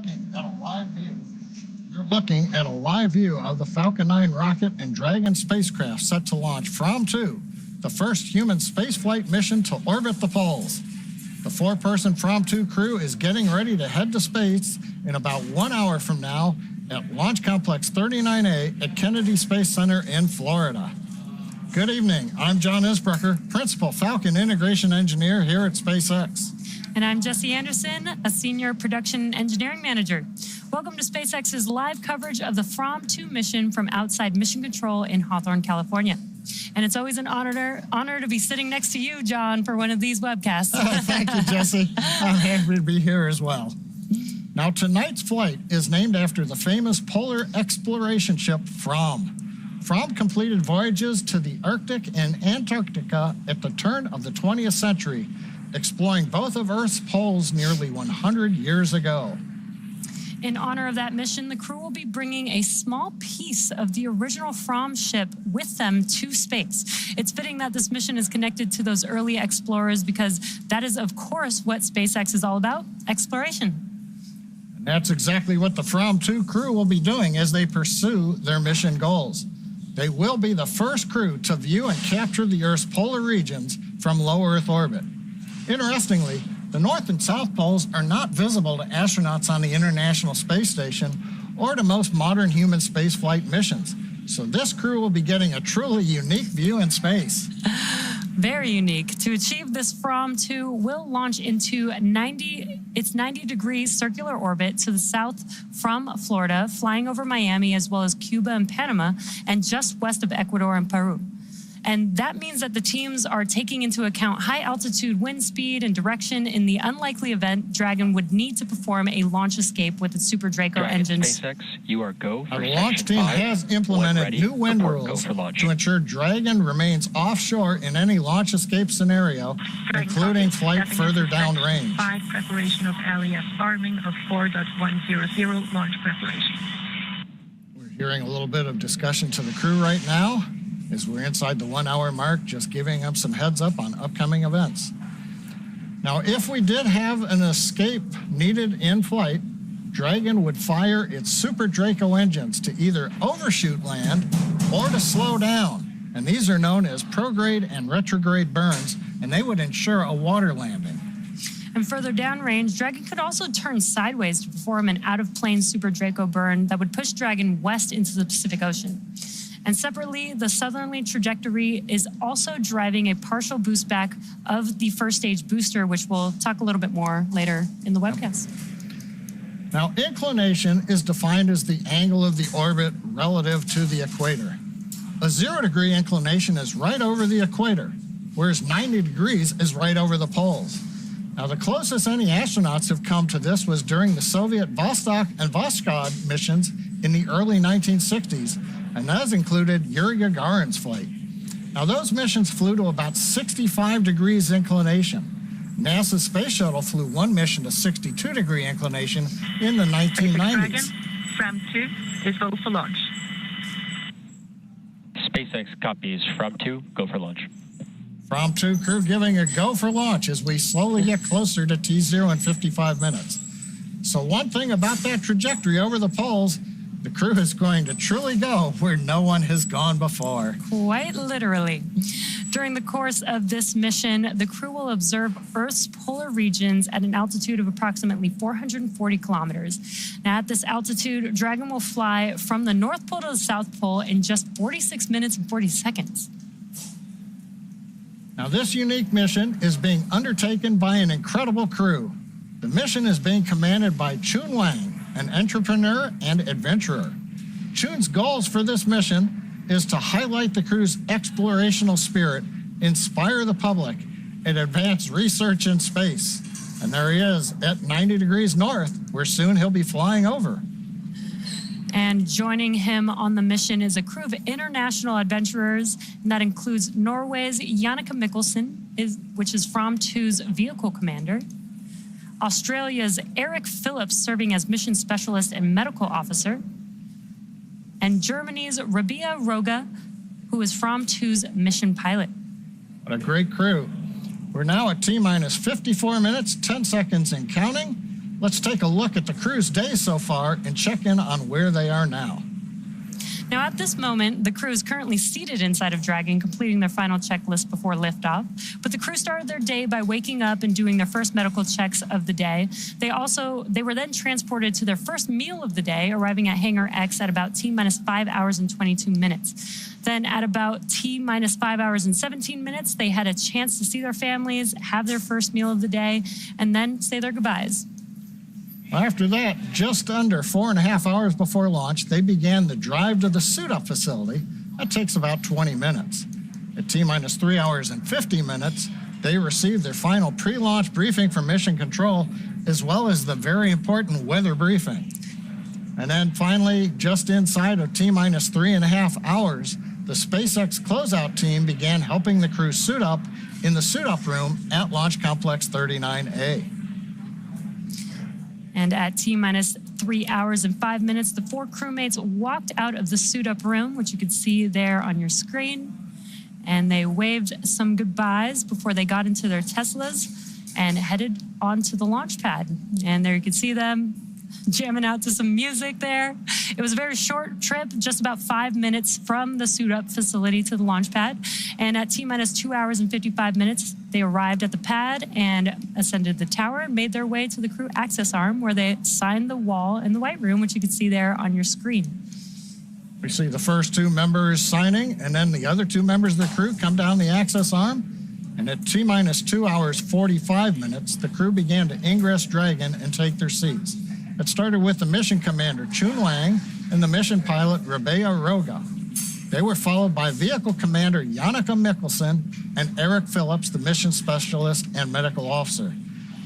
looking at a live view. You're looking at a live view of the Falcon 9 rocket and Dragon spacecraft set to launch FRAM2, the first human spaceflight mission to orbit the poles. The four-person FRAM2 crew is getting ready to head to space in about 1 hour from now at Launch Complex 39A at Kennedy Space Center in Florida. Good evening. I'm John Isbrucker, Principal Falcon Integration Engineer here at SpaceX. And I'm Jesse Anderson, a Senior Production Engineering Manager. Welcome to SpaceX's live coverage of the FRAM2 mission from outside Mission Control in Hawthorne, California. And it's always an honor to be sitting next to you, John, for one of these webcasts. Thank you, Jesse. I'm happy to be here as well. Now, tonight's flight is named after the famous polar exploration ship FRAM. FRAM completed voyages to the Arctic and Antarctica at the turn of the 20th century, exploring both of Earth's poles nearly 100 years ago. In honor of that mission, the crew will be bringing a small piece of the original FRAM ship with them to space. It's fitting that this mission is connected to those early explorers because that is, of course, what SpaceX is all about, exploration. And that's exactly what the FRAM2 crew will be doing as they pursue their mission goals. They will be the first crew to view and capture the Earth's polar regions from low Earth orbit. Interestingly, the North and South Poles are not visible to astronauts on the International Space Station or to most modern human spaceflight missions. So this crew will be getting a truly unique view in space. Very unique. To achieve this, FRAM2 will launch into its 90-degree circular orbit to the south from Florida, flying over Miami as well as Cuba and Panama, and just west of Ecuador and Peru. And that means that the teams are taking into account high altitude wind speed and direction in the unlikely event Dragon would need to perform a launch escape with its Super Draco engines. SpaceX, you are go for Our launch team has implemented new wind rules to ensure Dragon remains offshore in any launch escape scenario, including flight further downrange. 5 preparation of area farming of 4.100 launch preparation. We're hearing a little bit of discussion to the crew right now, as we're inside the 1 hour mark, just giving them some heads up on upcoming events. Now, if we did have an escape needed in flight, Dragon would fire its Super Draco engines to either overshoot land or to slow down. And these are known as prograde and retrograde burns, and they would ensure a water landing. And further downrange, Dragon could also turn sideways to perform an out-of-plane Super Draco burn that would push Dragon west into the Pacific Ocean. And separately, the southerly trajectory is also driving a partial boost back of the first stage booster, which we'll talk a little bit more later in the webcast. Now, inclination is defined as the angle of the orbit relative to the equator. A 0-degree inclination is right over the equator, whereas 90 degrees is right over the poles. Now, the closest any astronauts have come to this was during the Soviet Vostok and Voskhod missions in the early 1960s, and that has included Yuri Gagarin's flight. Now, those missions flew to about 65 degrees inclination. NASA's Space Shuttle flew one mission to 62-degree inclination in the 1990s. FRAM2 is go for launch. SpaceX copies FRAM2, go for launch. FRAM2 crew giving a go for launch as we slowly get closer to T0 in 55 minutes. So one thing about that trajectory over the poles, the crew is going to truly go where no one has gone before. Quite literally. During the course of this mission, the crew will observe Earth's polar regions at an altitude of approximately 440 kilometers. Now, at this altitude, Dragon will fly from the North Pole to the South Pole in just 46 minutes and 40 seconds. Now, this unique mission is being undertaken by an incredible crew. The mission is being commanded by Chun Wang, an entrepreneur and adventurer. Chun's goals for this mission is to highlight the crew's explorational spirit, inspire the public, and advance research in space. And there he is at 90 degrees north, where soon he'll be flying over. And joining him on the mission is a crew of international adventurers, and that includes Norway's Jannicke Mikkelsen, which is FRAM2's vehicle commander, Australia's Eric Phillips, serving as mission specialist and medical officer, and Germany's Rabia Roga, who is FRAM2's mission pilot. What a great crew. We're now at T-minus 54 minutes, 10 seconds and counting. Let's take a look at the crew's day so far and check in on where they are now. Now, at this moment, the crew is currently seated inside of Dragon, completing their final checklist before liftoff. But the crew started their day by waking up and doing their first medical checks of the day. They were then transported to their first meal of the day, arriving at Hangar X at about T-minus 5 hours and 22 minutes. Then at about T-minus 5 hours and 17 minutes, they had a chance to see their families, have their first meal of the day, and then say their goodbyes. After that, just under 4.5 hours before launch, they began the drive to the suit-up facility. That takes about 20 minutes. At T-minus 3 hours and 50 minutes, they received their final pre-launch briefing from Mission Control, as well as the very important weather briefing. And then finally, just inside of T-minus 3.5 hours, the SpaceX closeout team began helping the crew suit up in the suit-up room at Launch Complex 39A. And at T-minus 3 hours and 5 minutes, the 4 crewmates walked out of the suit-up room, which you could see there on your screen. And they waved some goodbyes before they got into their Teslas and headed onto the launch pad. And there you can see them jamming out to some music there. It was a very short trip, just about 5 minutes from the suit-up facility to the launch pad. And at T-minus 2 hours and 55 minutes, they arrived at the pad and ascended the tower and made their way to the crew access arm, where they signed the wall in the white room, which you can see there on your screen. We see the first 2 members signing, and then the other 2 members of the crew come down the access arm. And at T-minus 2 hours 45 minutes, the crew began to ingress Dragon and take their seats. It started with the mission commander, Chun Wang, and the mission pilot, Rebecca Roga. They were followed by vehicle commander Janneke Mikkelsen and Eric Phillips, the mission specialist and medical officer.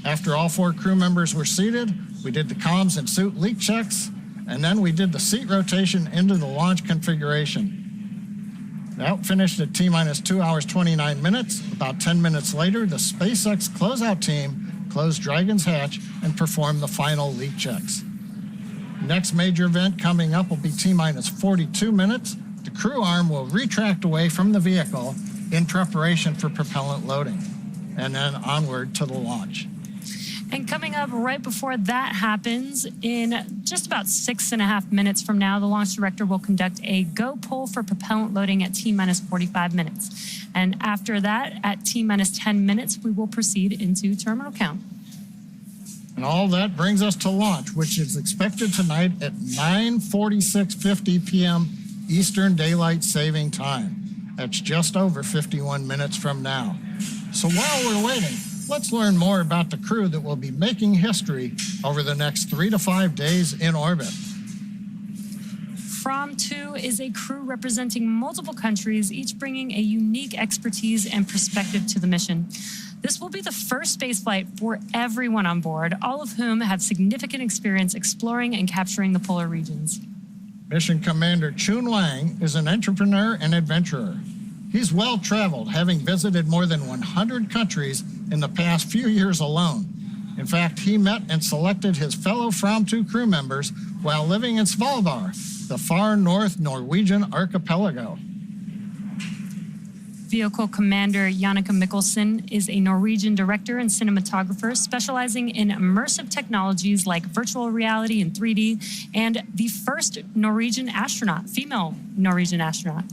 After all 4 crew members were seated, we did the comms and suit leak checks, and then we did the seat rotation into the launch configuration. That finished at T-minus 2 hours 29 minutes. About 10 minutes later, the SpaceX closeout team closed Dragon's hatch and performed the final leak checks. Next major event coming up will be T-minus 42 minutes. The crew arm will retract away from the vehicle in preparation for propellant loading, and then onward to the launch. And coming up right before that happens, in just about 6.5 minutes from now, the launch director will conduct a go pull for propellant loading at T-minus 45 minutes. And after that, at T-minus 10 minutes, we will proceed into terminal count. And all that brings us to launch, which is expected tonight at 9:46:50 p.m. Eastern Daylight Saving Time. That's just over 51 minutes from now. So while we're waiting, let's learn more about the crew that will be making history over the next 3 to 5 days in orbit. FRAM2 is a crew representing multiple countries, each bringing a unique expertise and perspective to the mission. This will be the first spaceflight for everyone on board, all of whom have significant experience exploring and capturing the polar regions. Mission Commander Chun Wang is an entrepreneur and adventurer. He's well-traveled, having visited more than 100 countries in the past few years alone. In fact, he met and selected his fellow FRAM2 crew members while living in Svalbard, the far north Norwegian archipelago. Vehicle Commander Janneke Mikkelsen is a Norwegian director and cinematographer specializing in immersive technologies like virtual reality and 3D, and the first Norwegian astronaut, female Norwegian astronaut.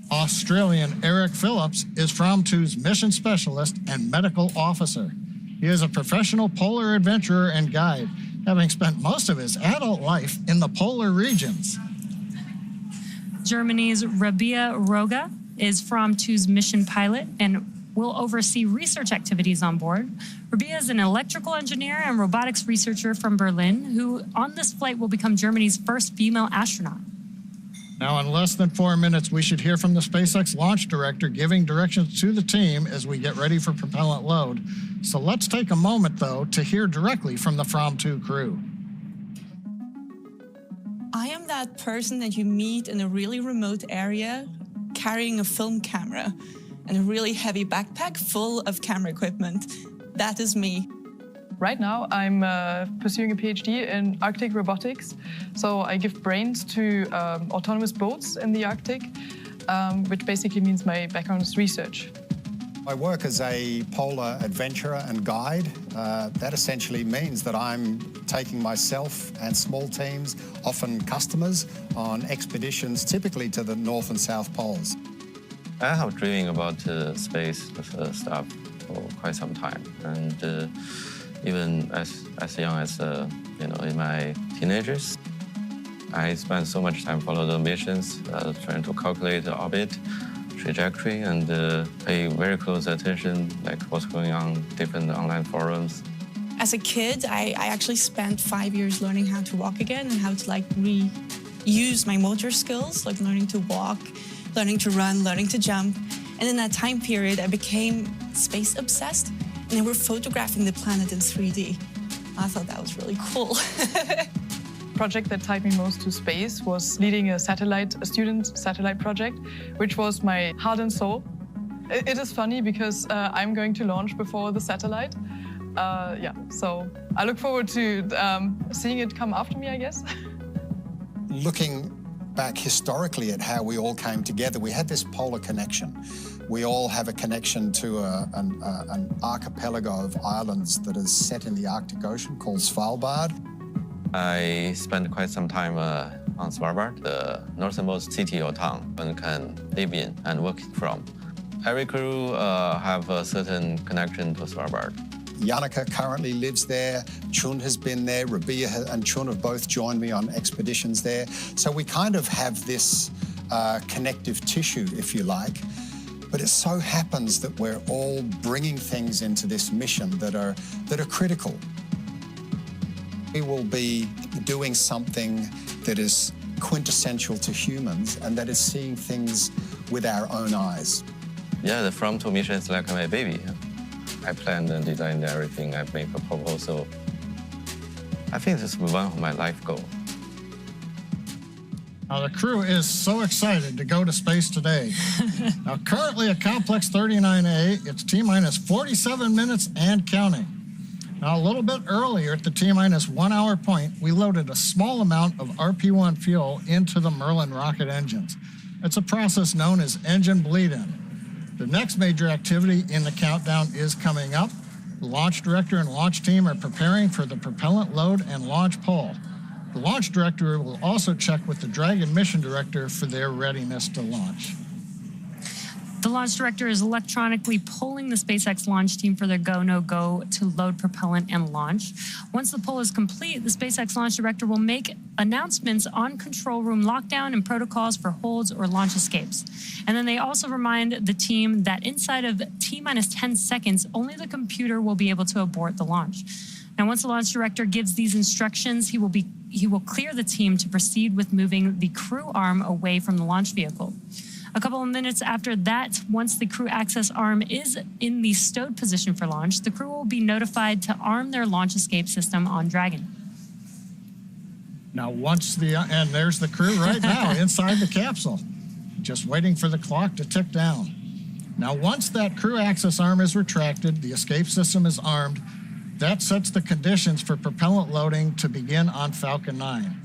Australian Eric Phillips is FRAM2's mission specialist and medical officer. He is a professional polar adventurer and guide, having spent most of his adult life in the polar regions. Germany's Rebecca Roga is FRAM2's mission pilot and will oversee research activities on board. Rebecca is an electrical engineer and robotics researcher from Berlin, who on this flight will become Germany's first female astronaut. Now, in less than 4 minutes, we should hear from the SpaceX launch director giving directions to the team as we get ready for propellant load. So let's take a moment, though, to hear directly from the FRAM2 crew. I am that person that you meet in a really remote area, carrying a film camera and a really heavy backpack full of camera equipment. That is me. Right now, I'm pursuing a PhD in Arctic robotics. So I give brains to autonomous boats in the Arctic, which basically means my background is research. I work as a polar adventurer and guide. That essentially means that I'm taking myself and small teams, often customers, on expeditions typically to the North and South Poles. I have dreaming about space stuff for quite some time, and even as young as in my teenagers, I spent so much time following the missions, trying to calculate the orbit, trajectory, and pay very close attention, like what's going on different online forums. As a kid, I actually spent 5 years learning how to walk again and how to reuse my motor skills, like learning to walk, learning to run, learning to jump. And in that time period, I became space obsessed, and they were photographing the planet in 3D. I thought that was really cool. Project that tied me most to space was leading a student satellite project, which was my heart and soul. It is funny because I'm going to launch before the satellite. So I look forward to seeing it come after me, I guess. Looking back historically at how we all came together, we had this polar connection. We all have a connection to an archipelago of islands that is set in the Arctic Ocean called Svalbard. I spent quite some time on Svalbard, the northernmost city or town one can live in and work from. Every crew have a certain connection to Svalbard. Janneke currently lives there. Chun has been there. Rabia and Chun have both joined me on expeditions there. So we kind of have this connective tissue, if you like. But it so happens that we're all bringing things into this mission that are critical. We will be doing something that is quintessential to humans and that is seeing things with our own eyes. Yeah, the FRAM2 mission is like my baby. I planned and designed everything. I made a proposal. I think this is one of my life goals. Now, the crew is so excited to go to space today. Now, currently at Complex 39A, it's T-minus 47 minutes and counting. Now, a little bit earlier at the T-minus 1 hour point, we loaded a small amount of RP-1 fuel into the Merlin rocket engines. It's a process known as engine bleed-in. The next major activity in the countdown is coming up. The launch director and launch team are preparing for the propellant load and launch pull. The launch director will also check with the Dragon mission director for their readiness to launch. The launch director is electronically polling the SpaceX launch team for their go, no go to load propellant and launch. Once the poll is complete, the SpaceX launch director will make announcements on control room lockdown and protocols for holds or launch escapes. And then they also remind the team that inside of T-minus 10 seconds, only the computer will be able to abort the launch. Now, once the launch director gives these instructions, he will clear the team to proceed with moving the crew arm away from the launch vehicle. A couple of minutes after that, once the crew access arm is in the stowed position for launch, the crew will be notified to arm their launch escape system on Dragon. Now, and there's the crew right now inside the capsule, just waiting for the clock to tick down. Now, once that crew access arm is retracted, the escape system is armed. That sets the conditions for propellant loading to begin on Falcon 9.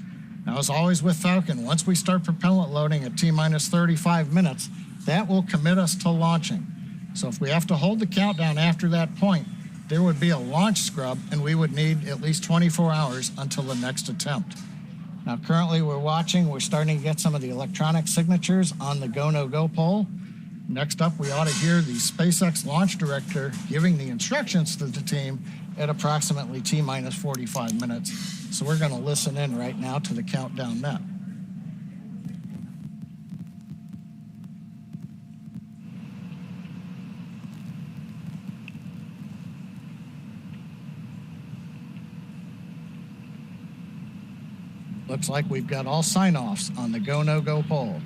Now, as always with Falcon, once we start propellant loading at T-minus 35 minutes, that will commit us to launching. So if we have to hold the countdown after that point, there would be a launch scrub, and we would need at least 24 hours until the next attempt. Now, currently we're starting to get some of the electronic signatures on the go, no go poll. Next up, we ought to hear the SpaceX launch director giving the instructions to the team at approximately T-minus 45 minutes. So we're going to listen in right now to the countdown net. Looks like we've got all sign-offs on the go, no go poll.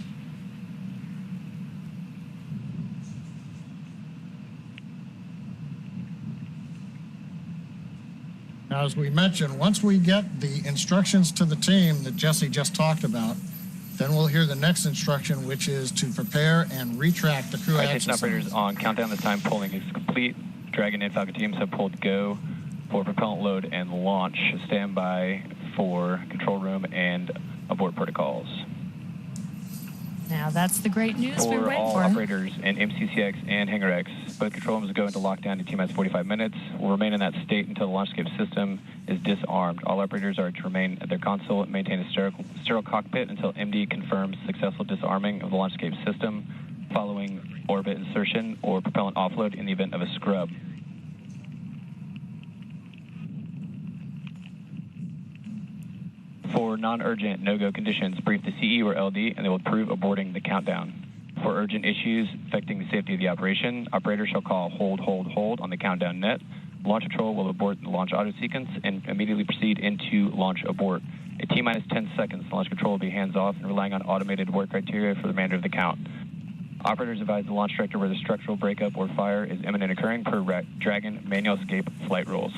Now, as we mentioned, once we get the instructions to the team that Jesse just talked about, then we'll hear the next instruction, which is to prepare and retract the crew access. Station operators on countdown. The time polling is complete. Dragon and Falcon teams have pulled go for propellant load and launch. Stand by for control room and abort protocols. Now that's the great news we were For waiting all for. operators in MCCX and Hangar X, both control rooms go into lockdown in T-minus 45 minutes. Will remain in that state until the launch escape system is disarmed. All operators are to remain at their console and maintain a sterile cockpit until MD confirms successful disarming of the launch escape system following orbit insertion or propellant offload in the event of a scrub. For non-urgent no-go conditions, brief the CE or LD and they will approve aborting the countdown. For urgent issues affecting the safety of the operation, operators shall call hold, hold, hold on the countdown net. Launch control will abort the launch auto sequence and immediately proceed into launch abort. At T-minus 10 seconds, launch control will be hands-off and relying on automated abort criteria for the remainder of the count. Operators advise the launch director where the structural breakup or fire is imminent occurring per Dragon manual escape flight rules.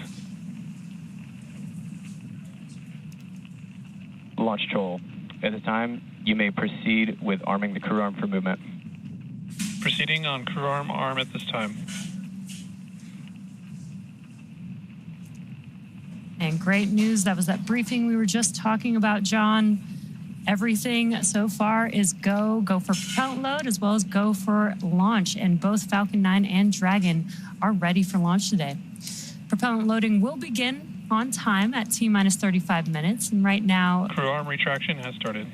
Launch control. At this time, you may proceed with arming the crew arm for movement. Proceeding on crew arm at this time. And great news, that was that briefing we were just talking about, John. Everything so far is go for propellant load as well as go for launch. And both Falcon 9 and Dragon are ready for launch today. Propellant loading will begin on time at T-minus 35 minutes. And right now... Crew arm retraction has started.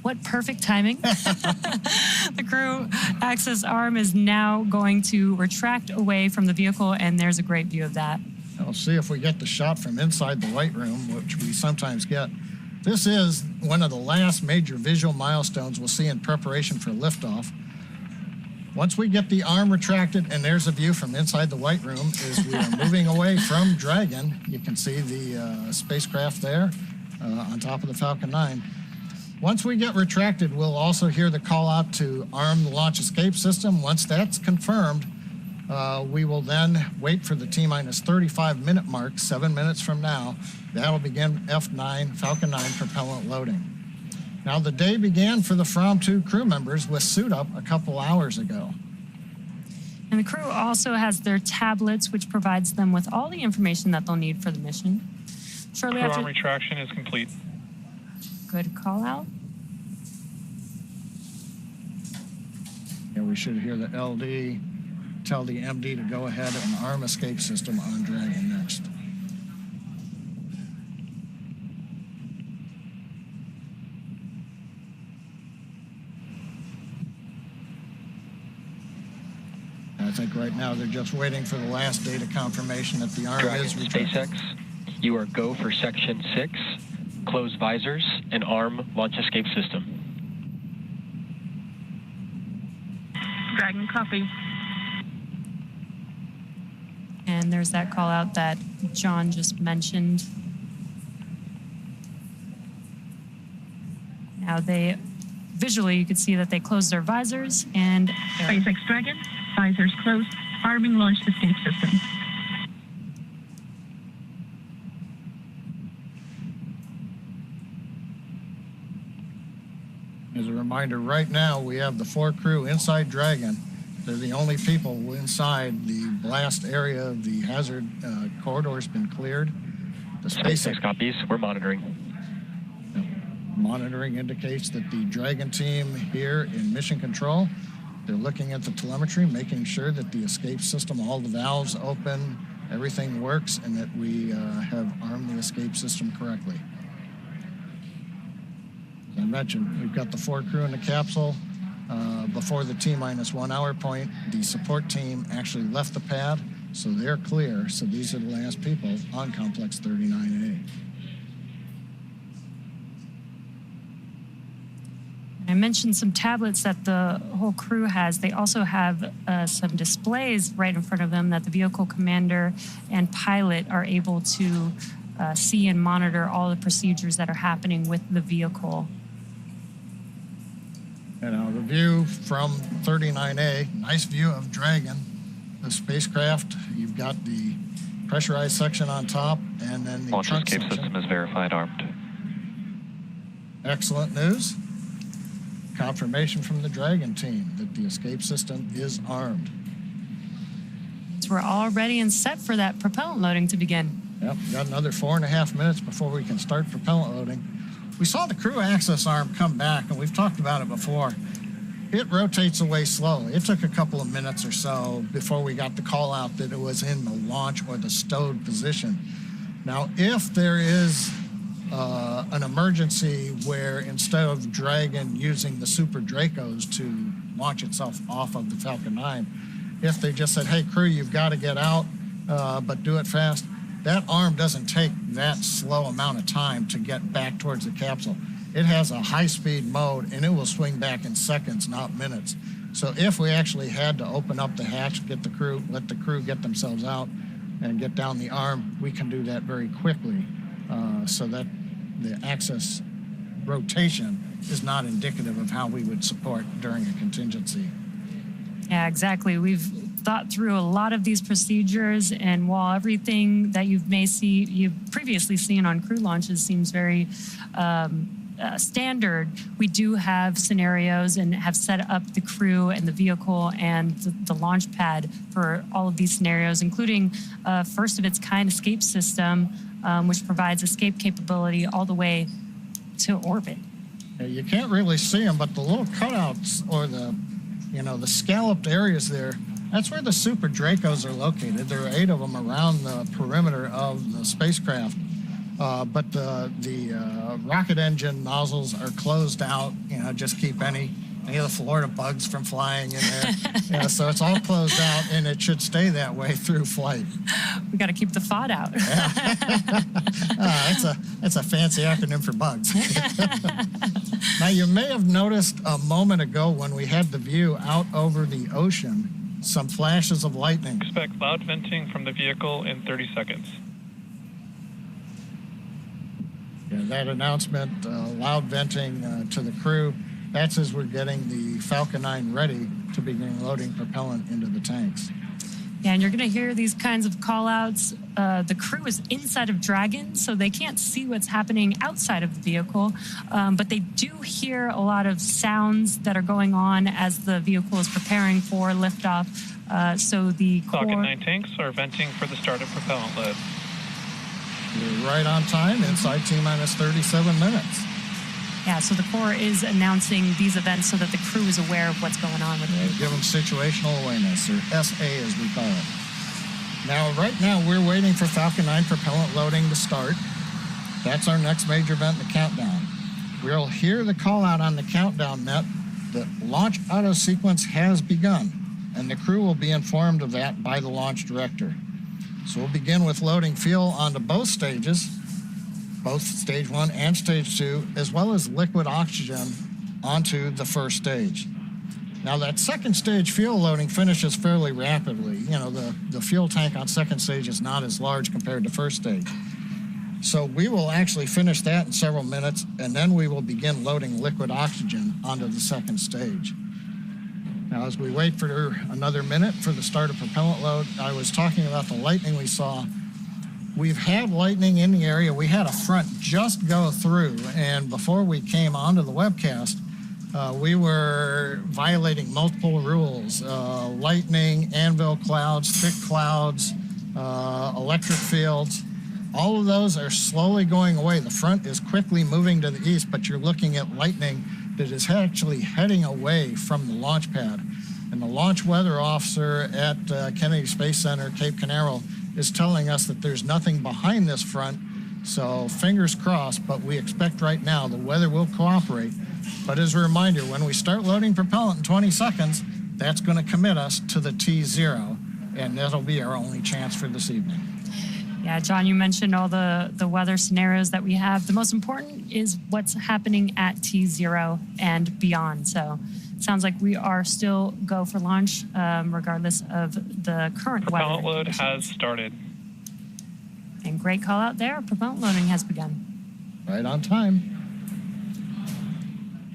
What perfect timing. The crew access arm is now going to retract away from the vehicle, and there's a great view of that. We'll see if we get the shot from inside the white room, which we sometimes get. This is one of the last major visual milestones we'll see in preparation for liftoff. Once we get the arm retracted, and there's a view from inside the white room, as we are moving away from Dragon. You can see the spacecraft there on top of the Falcon 9. Once we get retracted, we'll also hear the call out to arm the launch escape system. Once that's confirmed, we will then wait for the T-minus 35 minute mark, 7 minutes from now. That'll begin F9, Falcon 9 propellant loading. Now, the day began for the FRAM2 crew members with suit up a couple hours ago. And the crew also has their tablets, which provides them with all the information that they'll need for the mission. Shortly Crew after... arm retraction is complete. Good call out. Yeah, we should hear the LD tell the MD to go ahead and arm escape system on Dragon next. I think right now they're just waiting for the last data confirmation that the arm Dragon, is retracted. SpaceX, you are go for Section 6, close visors, and arm launch escape system. Dragon, copy. And there's that call out that John just mentioned. Now visually you could see that they closed their visors and... SpaceX Dragon, visors closed, arming launch escape system. As a reminder, right now we have the 4 crew inside Dragon. They're the only people inside. The blast area of the hazard corridor has been cleared. The SpaceX copies. We're monitoring. Monitoring indicates that the Dragon team here in mission control, they're looking at the telemetry, making sure that the escape system, all the valves open, everything works, and that we have armed the escape system correctly. As I mentioned, we've got the 4 crew in the capsule. Before the T-minus 1 hour point, the support team actually left the pad, so they're clear. So these are the last people on Complex 39A. I mentioned some tablets that the whole crew has. They also have some displays right in front of them that the vehicle commander and pilot are able to see and monitor all the procedures that are happening with the vehicle. You know, the view from 39A, nice view of Dragon, the spacecraft. You've got the pressurized section on top, and then the Launch trunk escape section. system is verified armed. Excellent news. Confirmation from the Dragon team that the escape system is armed. So we're all ready and set for that propellant loading to begin. Yep, got another 4.5 minutes before we can start propellant loading. we saw the crew access arm come back, and we've talked about it before. It rotates away slowly. It took a couple of minutes or so before we got the call out that it was in the launch or the stowed position. Now, if there is an emergency where instead of Dragon using the Super Dracos to launch itself off of the Falcon 9, if they just said, hey, crew, you've got to get out, but do it fast, that arm doesn't take that slow amount of time to get back towards the capsule. It has a high-speed mode, and it will swing back in seconds, not minutes. So if we actually had to open up the hatch, let the crew get themselves out and get down the arm, we can do that very quickly, so that the access rotation is not indicative of how we would support during a contingency. Yeah, exactly. We've thought through a lot of these procedures, and while everything that you've previously seen on crew launches seems very standard, we do have scenarios and have set up the crew and the vehicle and the launch pad for all of these scenarios, including a first-of-its-kind escape system, which provides escape capability all the way to orbit. You can't really see them, but the little cutouts or the scalloped areas there, that's where the Super Dracos are located. There are 8 of them around the perimeter of the spacecraft. But the rocket engine nozzles are closed out, just keep any of the Florida bugs from flying in there. So it's all closed out, and it should stay that way through flight. We got to keep the FOD out. It's a fancy acronym for bugs. Now, you may have noticed a moment ago when we had the view out over the ocean, some flashes of lightning. Expect loud venting from the vehicle in 30 seconds. Yeah, that announcement, loud venting to the crew, that's as we're getting the Falcon 9 ready to begin loading propellant into the tanks. Yeah, and you're going to hear these kinds of call-outs. The crew is inside of Dragon, so they can't see what's happening outside of the vehicle, but they do hear a lot of sounds that are going on as the vehicle is preparing for liftoff. So the Falcon 9 tanks are venting for the start of propellant load. You're right on time, inside T-minus 37 minutes. Yeah, so the Corps is announcing these events so that the crew is aware of what's going on with it. Give them situational awareness, or SA as we call it. Now, right now, we're waiting for Falcon 9 propellant loading to start. That's our next major event in the countdown. We'll hear the call out on the countdown net that launch auto sequence has begun, and the crew will be informed of that by the launch director. So we'll begin with loading fuel onto both stages, both stage 1 and stage 2, as well as liquid oxygen onto the first stage. Now, that second stage fuel loading finishes fairly rapidly. The fuel tank on second stage is not as large compared to first stage. So we will actually finish that in several minutes, and then we will begin loading liquid oxygen onto the second stage. Now, as we wait for another minute for the start of propellant load, I was talking about the lightning we saw. We've had lightning in the area. We had a front just go through, and before we came onto the webcast, we were violating multiple rules. Lightning, anvil clouds, thick clouds, electric fields. All of those are slowly going away. The front is quickly moving to the east, but you're looking at lightning that is actually heading away from the launch pad. And the launch weather officer at Kennedy Space Center, Cape Canaveral, is telling us that there's nothing behind this front. So fingers crossed, but we expect right now the weather will cooperate. But as a reminder, when we start loading propellant in 20 seconds, that's going to commit us to the T0, and that'll be our only chance for this evening. Yeah, John, you mentioned all the weather scenarios that we have. The most important is what's happening at T0 and beyond. So it sounds like we are still go for launch, regardless of the current propellant weather. Propellant load has started. And great call out there. Propellant loading has begun. Right on time.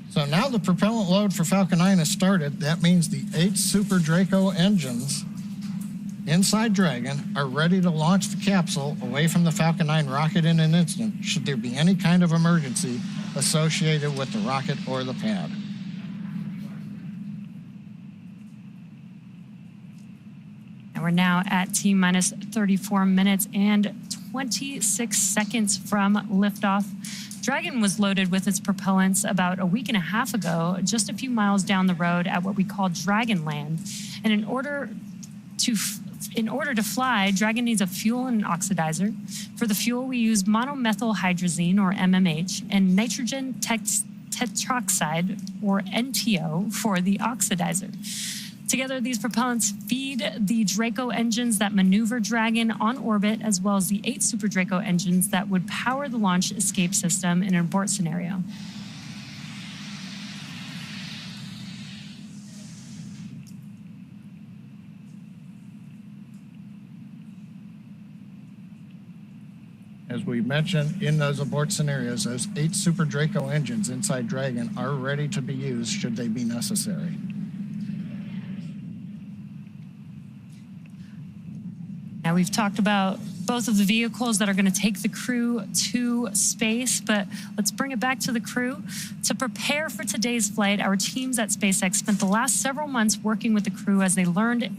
So now the propellant load for Falcon 9 has started. That means the 8 Super Draco engines inside Dragon are ready to launch the capsule away from the Falcon 9 rocket in an instant, should there be any kind of emergency associated with the rocket or the pad. And we're now at T-minus 34 minutes and 26 seconds from liftoff. Dragon was loaded with its propellants about a week and a half ago, just a few miles down the road at what we call Dragon Land. And in order to fly, Dragon needs a fuel and an oxidizer. For the fuel, we use monomethyl hydrazine, or MMH, and nitrogen tetroxide, or NTO, for the oxidizer. Together, these propellants feed the Draco engines that maneuver Dragon on orbit, as well as the 8 Super Draco engines that would power the launch escape system in an abort scenario. As we mentioned, in those abort scenarios, those 8 Super Draco engines inside Dragon are ready to be used should they be necessary. Now, we've talked about both of the vehicles that are going to take the crew to space, but let's bring it back to the crew. To prepare for today's flight, our teams at SpaceX spent the last several months working with the crew as they learned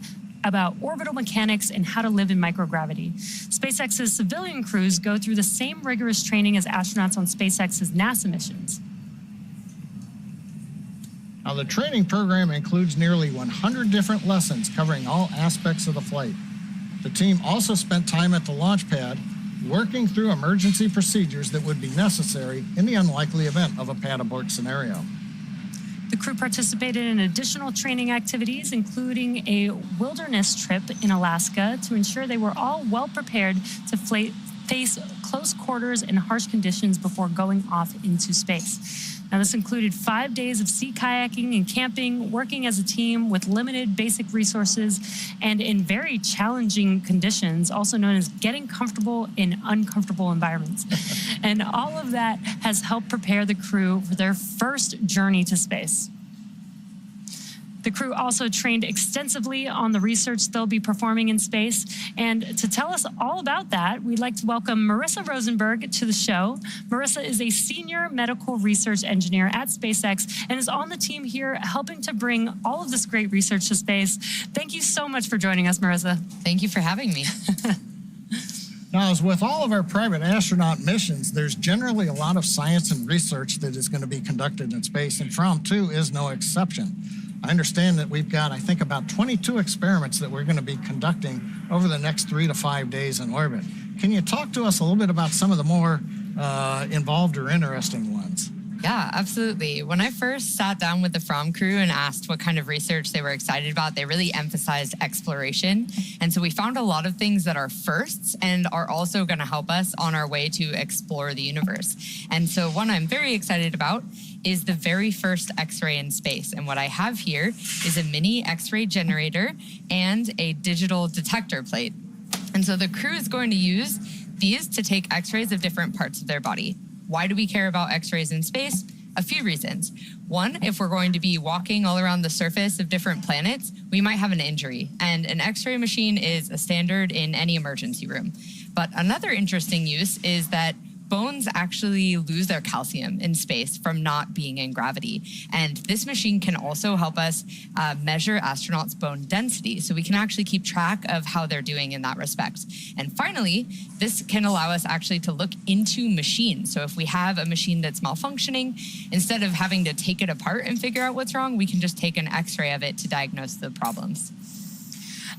about orbital mechanics and how to live in microgravity. SpaceX's civilian crews go through the same rigorous training as astronauts on SpaceX's NASA missions. Now, the training program includes nearly 100 different lessons covering all aspects of the flight. The team also spent time at the launch pad working through emergency procedures that would be necessary in the unlikely event of a pad abort scenario. The crew participated in additional training activities, including a wilderness trip in Alaska, to ensure they were all well prepared to face close quarters and harsh conditions before going off into space. Now, this included 5 days of sea kayaking and camping, working as a team with limited basic resources and in very challenging conditions, also known as getting comfortable in uncomfortable environments. And all of that has helped prepare the crew for their first journey to space. The crew also trained extensively on the research they'll be performing in space. And to tell us all about that, we'd like to welcome Marissa Rosenberg to the show. Marissa is a senior medical research engineer at SpaceX and is on the team here helping to bring all of this great research to space. Thank you so much for joining us, Marissa. Thank you for having me. Now, as with all of our private astronaut missions, there's generally a lot of science and research that is going to be conducted in space, and FRAM2 is no exception. I understand that we've got, I think, about 22 experiments that we're going to be conducting over the next 3 to 5 days in orbit. Can you talk to us a little bit about some of the more involved or interesting ones? Yeah, absolutely. When I first sat down with the FRAM crew and asked what kind of research they were excited about, they really emphasized exploration. And so we found a lot of things that are firsts and are also going to help us on our way to explore the universe. And so one I'm very excited about is the very first X-ray in space. And what I have here is a mini X-ray generator and a digital detector plate. And so the crew is going to use these to take X-rays of different parts of their body. Why do we care about X-rays in space? A few reasons. One, if we're going to be walking all around the surface of different planets, we might have an injury, and an X-ray machine is a standard in any emergency room. But another interesting use is that bones actually lose their calcium in space from not being in gravity. And this machine can also help us measure astronauts' bone density, so we can actually keep track of how they're doing in that respect. And finally, this can allow us actually to look into machines. So if we have a machine that's malfunctioning, instead of having to take it apart and figure out what's wrong, we can just take an X-ray of it to diagnose the problems.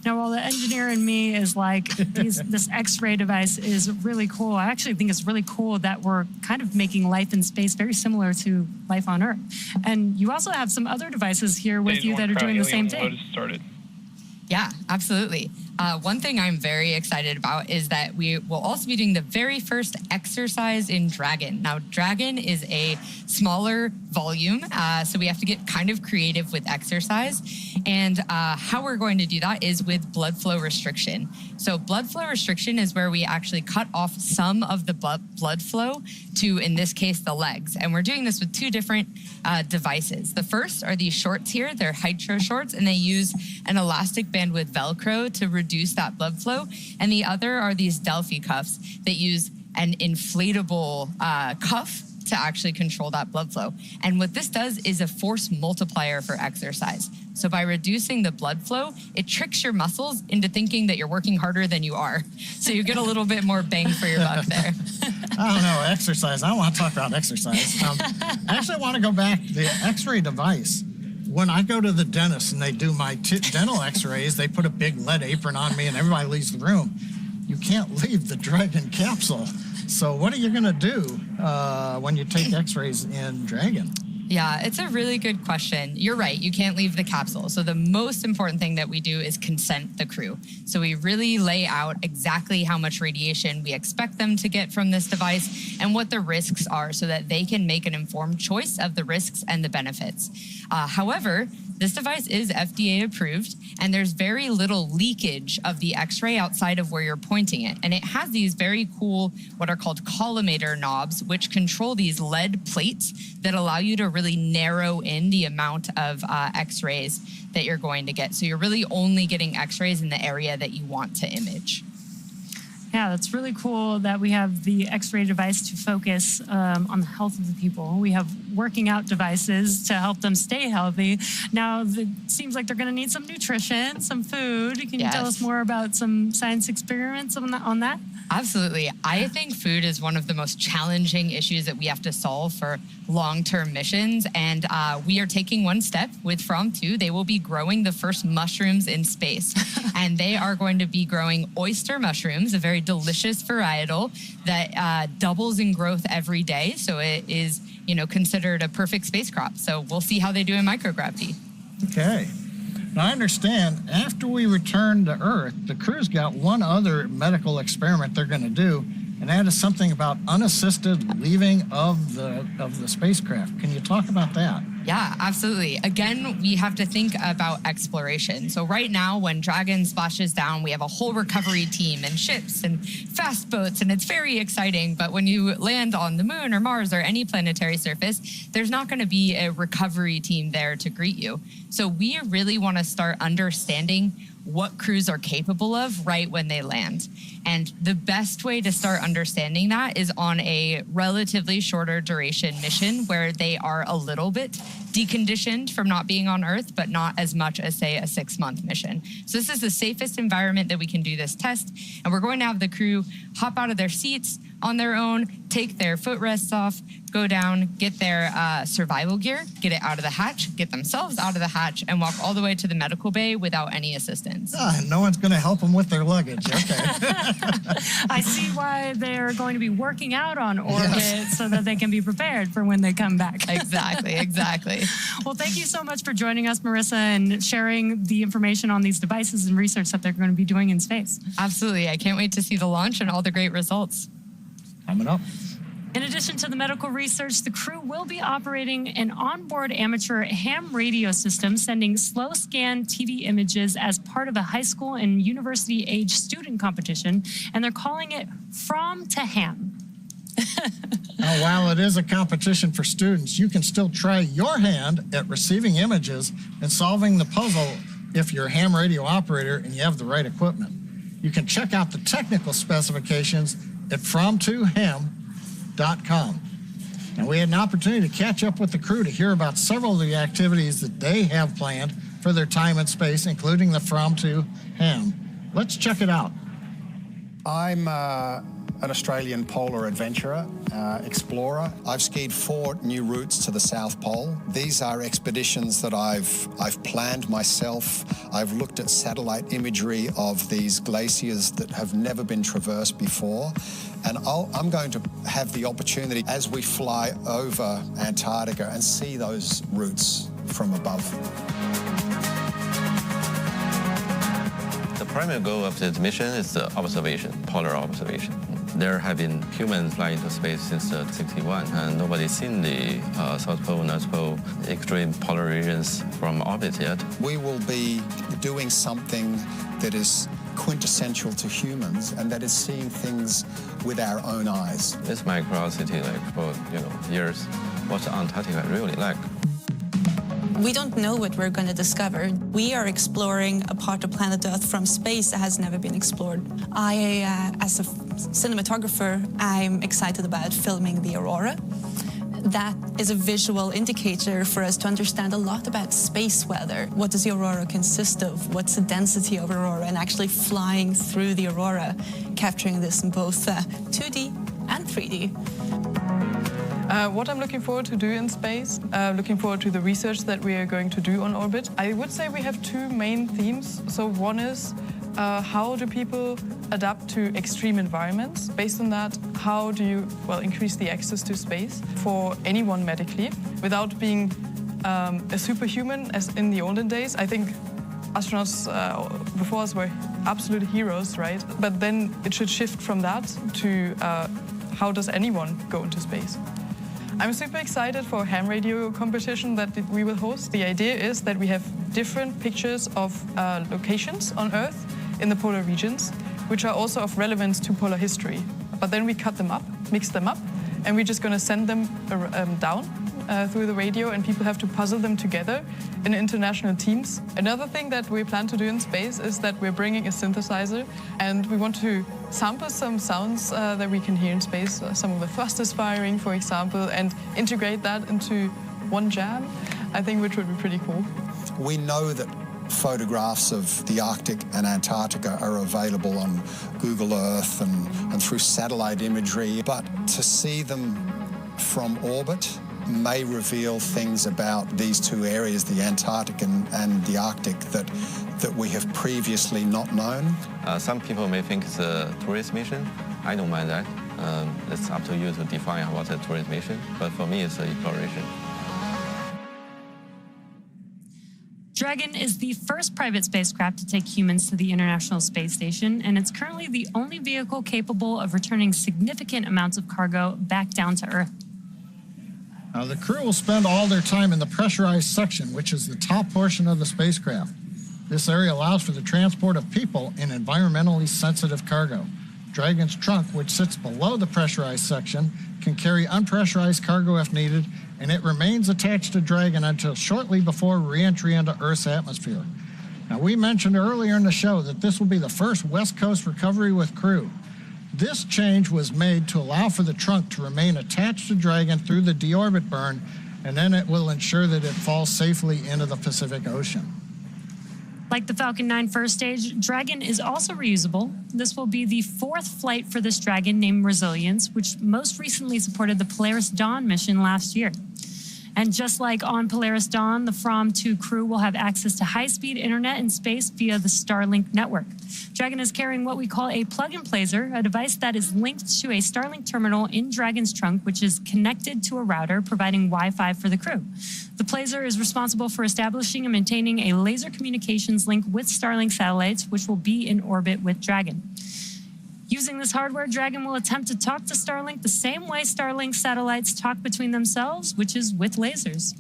Now, while the engineer in me is like, this X-ray device is really cool, I actually think it's really cool that we're kind of making life in space very similar to life on Earth. And you also have some other devices here with you that are doing the same thing. Yeah, absolutely. One thing I'm very excited about is that we will also be doing the very first exercise in Dragon. Now, Dragon is a smaller volume, so we have to get kind of creative with exercise. And how we're going to do that is with blood flow restriction. So blood flow restriction is where we actually cut off some of the blood flow to, in this case, the legs. And we're doing this with two different devices. The first are these shorts here. They're Hydro shorts, and they use an elastic band with Velcro to reduce that blood flow. And the other are these Delphi cuffs that use an inflatable cuff to actually control that blood flow. And what this does is a force multiplier for exercise. So by reducing the blood flow, it tricks your muscles into thinking that you're working harder than you are. So you get a little bit more bang for your buck there. I don't know, exercise. I don't want to talk about exercise. I actually want to go back. The X-ray device. When I go to the dentist and they do my dental X-rays, they put a big lead apron on me and everybody leaves the room. You can't leave the Dragon capsule. So what are you going to do when you take X-rays in Dragon? Yeah, it's a really good question. You're right, you can't leave the capsule. So the most important thing that we do is consent the crew. So we really lay out exactly how much radiation we expect them to get from this device and what the risks are so that they can make an informed choice of the risks and the benefits. However, this device is FDA approved, and there's very little leakage of the X-ray outside of where you're pointing it. And it has these very cool, what are called collimator knobs, which control these lead plates that allow you to really narrow in the amount of X-rays that you're going to get. So you're really only getting X-rays in the area that you want to image. Yeah, that's really cool that we have the X-ray device to focus on the health of the people. We have working out devices to help them stay healthy. Now, it seems like they're going to need some nutrition, some food. Can you tell us more about some science experiments on that? Absolutely. I think food is one of the most challenging issues that we have to solve for long-term missions. And we are taking one step with FRAM2. They will be growing the first mushrooms in space. And they are going to be growing oyster mushrooms, a very delicious varietal that doubles in growth every day. So it is, considered a perfect spacecraft. So we'll see how they do in microgravity. Okay. Now, I understand after we return to Earth, the crew's got one other medical experiment they're going to do, and that is something about unassisted leaving of the spacecraft. Can you talk about that? Yeah, absolutely. Again, we have to think about exploration. So right now, when Dragon splashes down, we have a whole recovery team and ships and fast boats, and it's very exciting. But when you land on the moon or Mars or any planetary surface, there's not going to be a recovery team there to greet you. So we really want to start understanding what crews are capable of right when they land. And the best way to start understanding that is on a relatively shorter duration mission where they are a little bit deconditioned from not being on Earth, but not as much as, say, a 6-month mission. So this is the safest environment that we can do this test. And we're going to have the crew hop out of their seats on their own, take their footrests off, go down, get their survival gear, get it out of the hatch, get themselves out of the hatch, and walk all the way to the medical bay without any assistance. No one's going to help them with their luggage. Okay. I see why they're going to be working out on orbit so that they can be prepared for when they come back. Exactly. Well, thank you so much for joining us, Marissa, and sharing the information on these devices and research that they're going to be doing in space. Absolutely. I can't wait to see the launch and all the great results. Coming up. In addition to the medical research, the crew will be operating an onboard amateur ham radio system, sending slow scan TV images as part of a high school and university age student competition, and they're calling it From to Ham. Now, while it is a competition for students, you can still try your hand at receiving images and solving the puzzle if you're a ham radio operator and you have the right equipment. You can check out the technical specifications at FRAM2ham.com. And we had an opportunity to catch up with the crew to hear about several of the activities that they have planned for their time in space, including the FRAM2 ham. Let's check it out. I'm an Australian polar adventurer, explorer. I've skied 4 new routes to the South Pole. These are expeditions that I've planned myself. I've looked at satellite imagery of these glaciers that have never been traversed before. And I'm going to have the opportunity as we fly over Antarctica and see those routes from above. The primary goal of this mission is the observation, polar observation. There have been humans flying to space since 1961, and nobody's seen the South Pole, North Pole, extreme polar regions from orbit yet. We will be doing something that is quintessential to humans, and that is seeing things with our own eyes. It's my curiosity, for years, what's Antarctica really like? We don't know what we're going to discover. We are exploring a part of planet Earth from space that has never been explored. As a cinematographer, I'm excited about filming the aurora. That is a visual indicator for us to understand a lot about space weather. What does the aurora consist of? What's the density of aurora? And actually flying through the aurora, capturing this in both 2D and 3D. What I'm looking forward to do in space, looking forward to the research that we are going to do on orbit. I would say we have two main themes. So one is how do people adapt to extreme environments? Based on that, how do you increase the access to space for anyone medically without being a superhuman as in the olden days? I think astronauts before us were absolute heroes, right? But then it should shift from that to how does anyone go into space? I'm super excited for a ham radio competition that we will host. The idea is that we have different pictures of locations on Earth in the polar regions, which are also of relevance to polar history. But then we cut them up, mix them up, and we're just going to send them down through the radio, and people have to puzzle them together in international teams. Another thing that we plan to do in space is that we're bringing a synthesizer, and we want to sample some sounds that we can hear in space, some of the thrusters firing, for example, and integrate that into one jam, I think, which would be pretty cool. We know that photographs of the Arctic and Antarctica are available on Google Earth and through satellite imagery, but to see them from orbit may reveal things about these two areas, the Antarctic and the Arctic, that we have previously not known. Some people may think it's a tourist mission. I don't mind that. It's up to you to define what's a tourist mission, but for me it's an exploration. Dragon is the first private spacecraft to take humans to the International Space Station, and it's currently the only vehicle capable of returning significant amounts of cargo back down to Earth. Now, the crew will spend all their time in the pressurized section, which is the top portion of the spacecraft. This area allows for the transport of people and environmentally sensitive cargo. Dragon's trunk, which sits below the pressurized section, can carry unpressurized cargo if needed, and it remains attached to Dragon until shortly before re-entry into Earth's atmosphere. Now, we mentioned earlier in the show that this will be the first West Coast recovery with crew. This change was made to allow for the trunk to remain attached to Dragon through the deorbit burn, and then it will ensure that it falls safely into the Pacific Ocean. Like the Falcon 9 first stage, Dragon is also reusable. This will be the fourth flight for this Dragon named Resilience, which most recently supported the Polaris Dawn mission last year. And just like on Polaris Dawn, the FRAM2 crew will have access to high-speed internet in space via the Starlink network. Dragon is carrying what we call a plug-and-placer, a device that is linked to a Starlink terminal in Dragon's trunk, which is connected to a router, providing Wi-Fi for the crew. The placer is responsible for establishing and maintaining a laser communications link with Starlink satellites, which will be in orbit with Dragon. Using this hardware, Dragon will attempt to talk to Starlink the same way Starlink satellites talk between themselves, which is with lasers.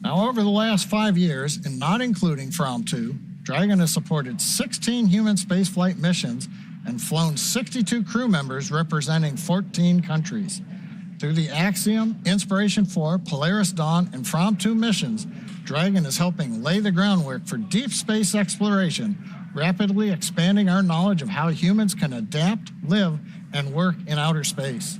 Now, over the last 5 years, and not including FRAM2, Dragon has supported 16 human spaceflight missions and flown 62 crew members representing 14 countries. Through the Axiom, Inspiration 4, Polaris Dawn, and FRAM2 missions, Dragon is helping lay the groundwork for deep space exploration, rapidly expanding our knowledge of how humans can adapt, live, and work in outer space.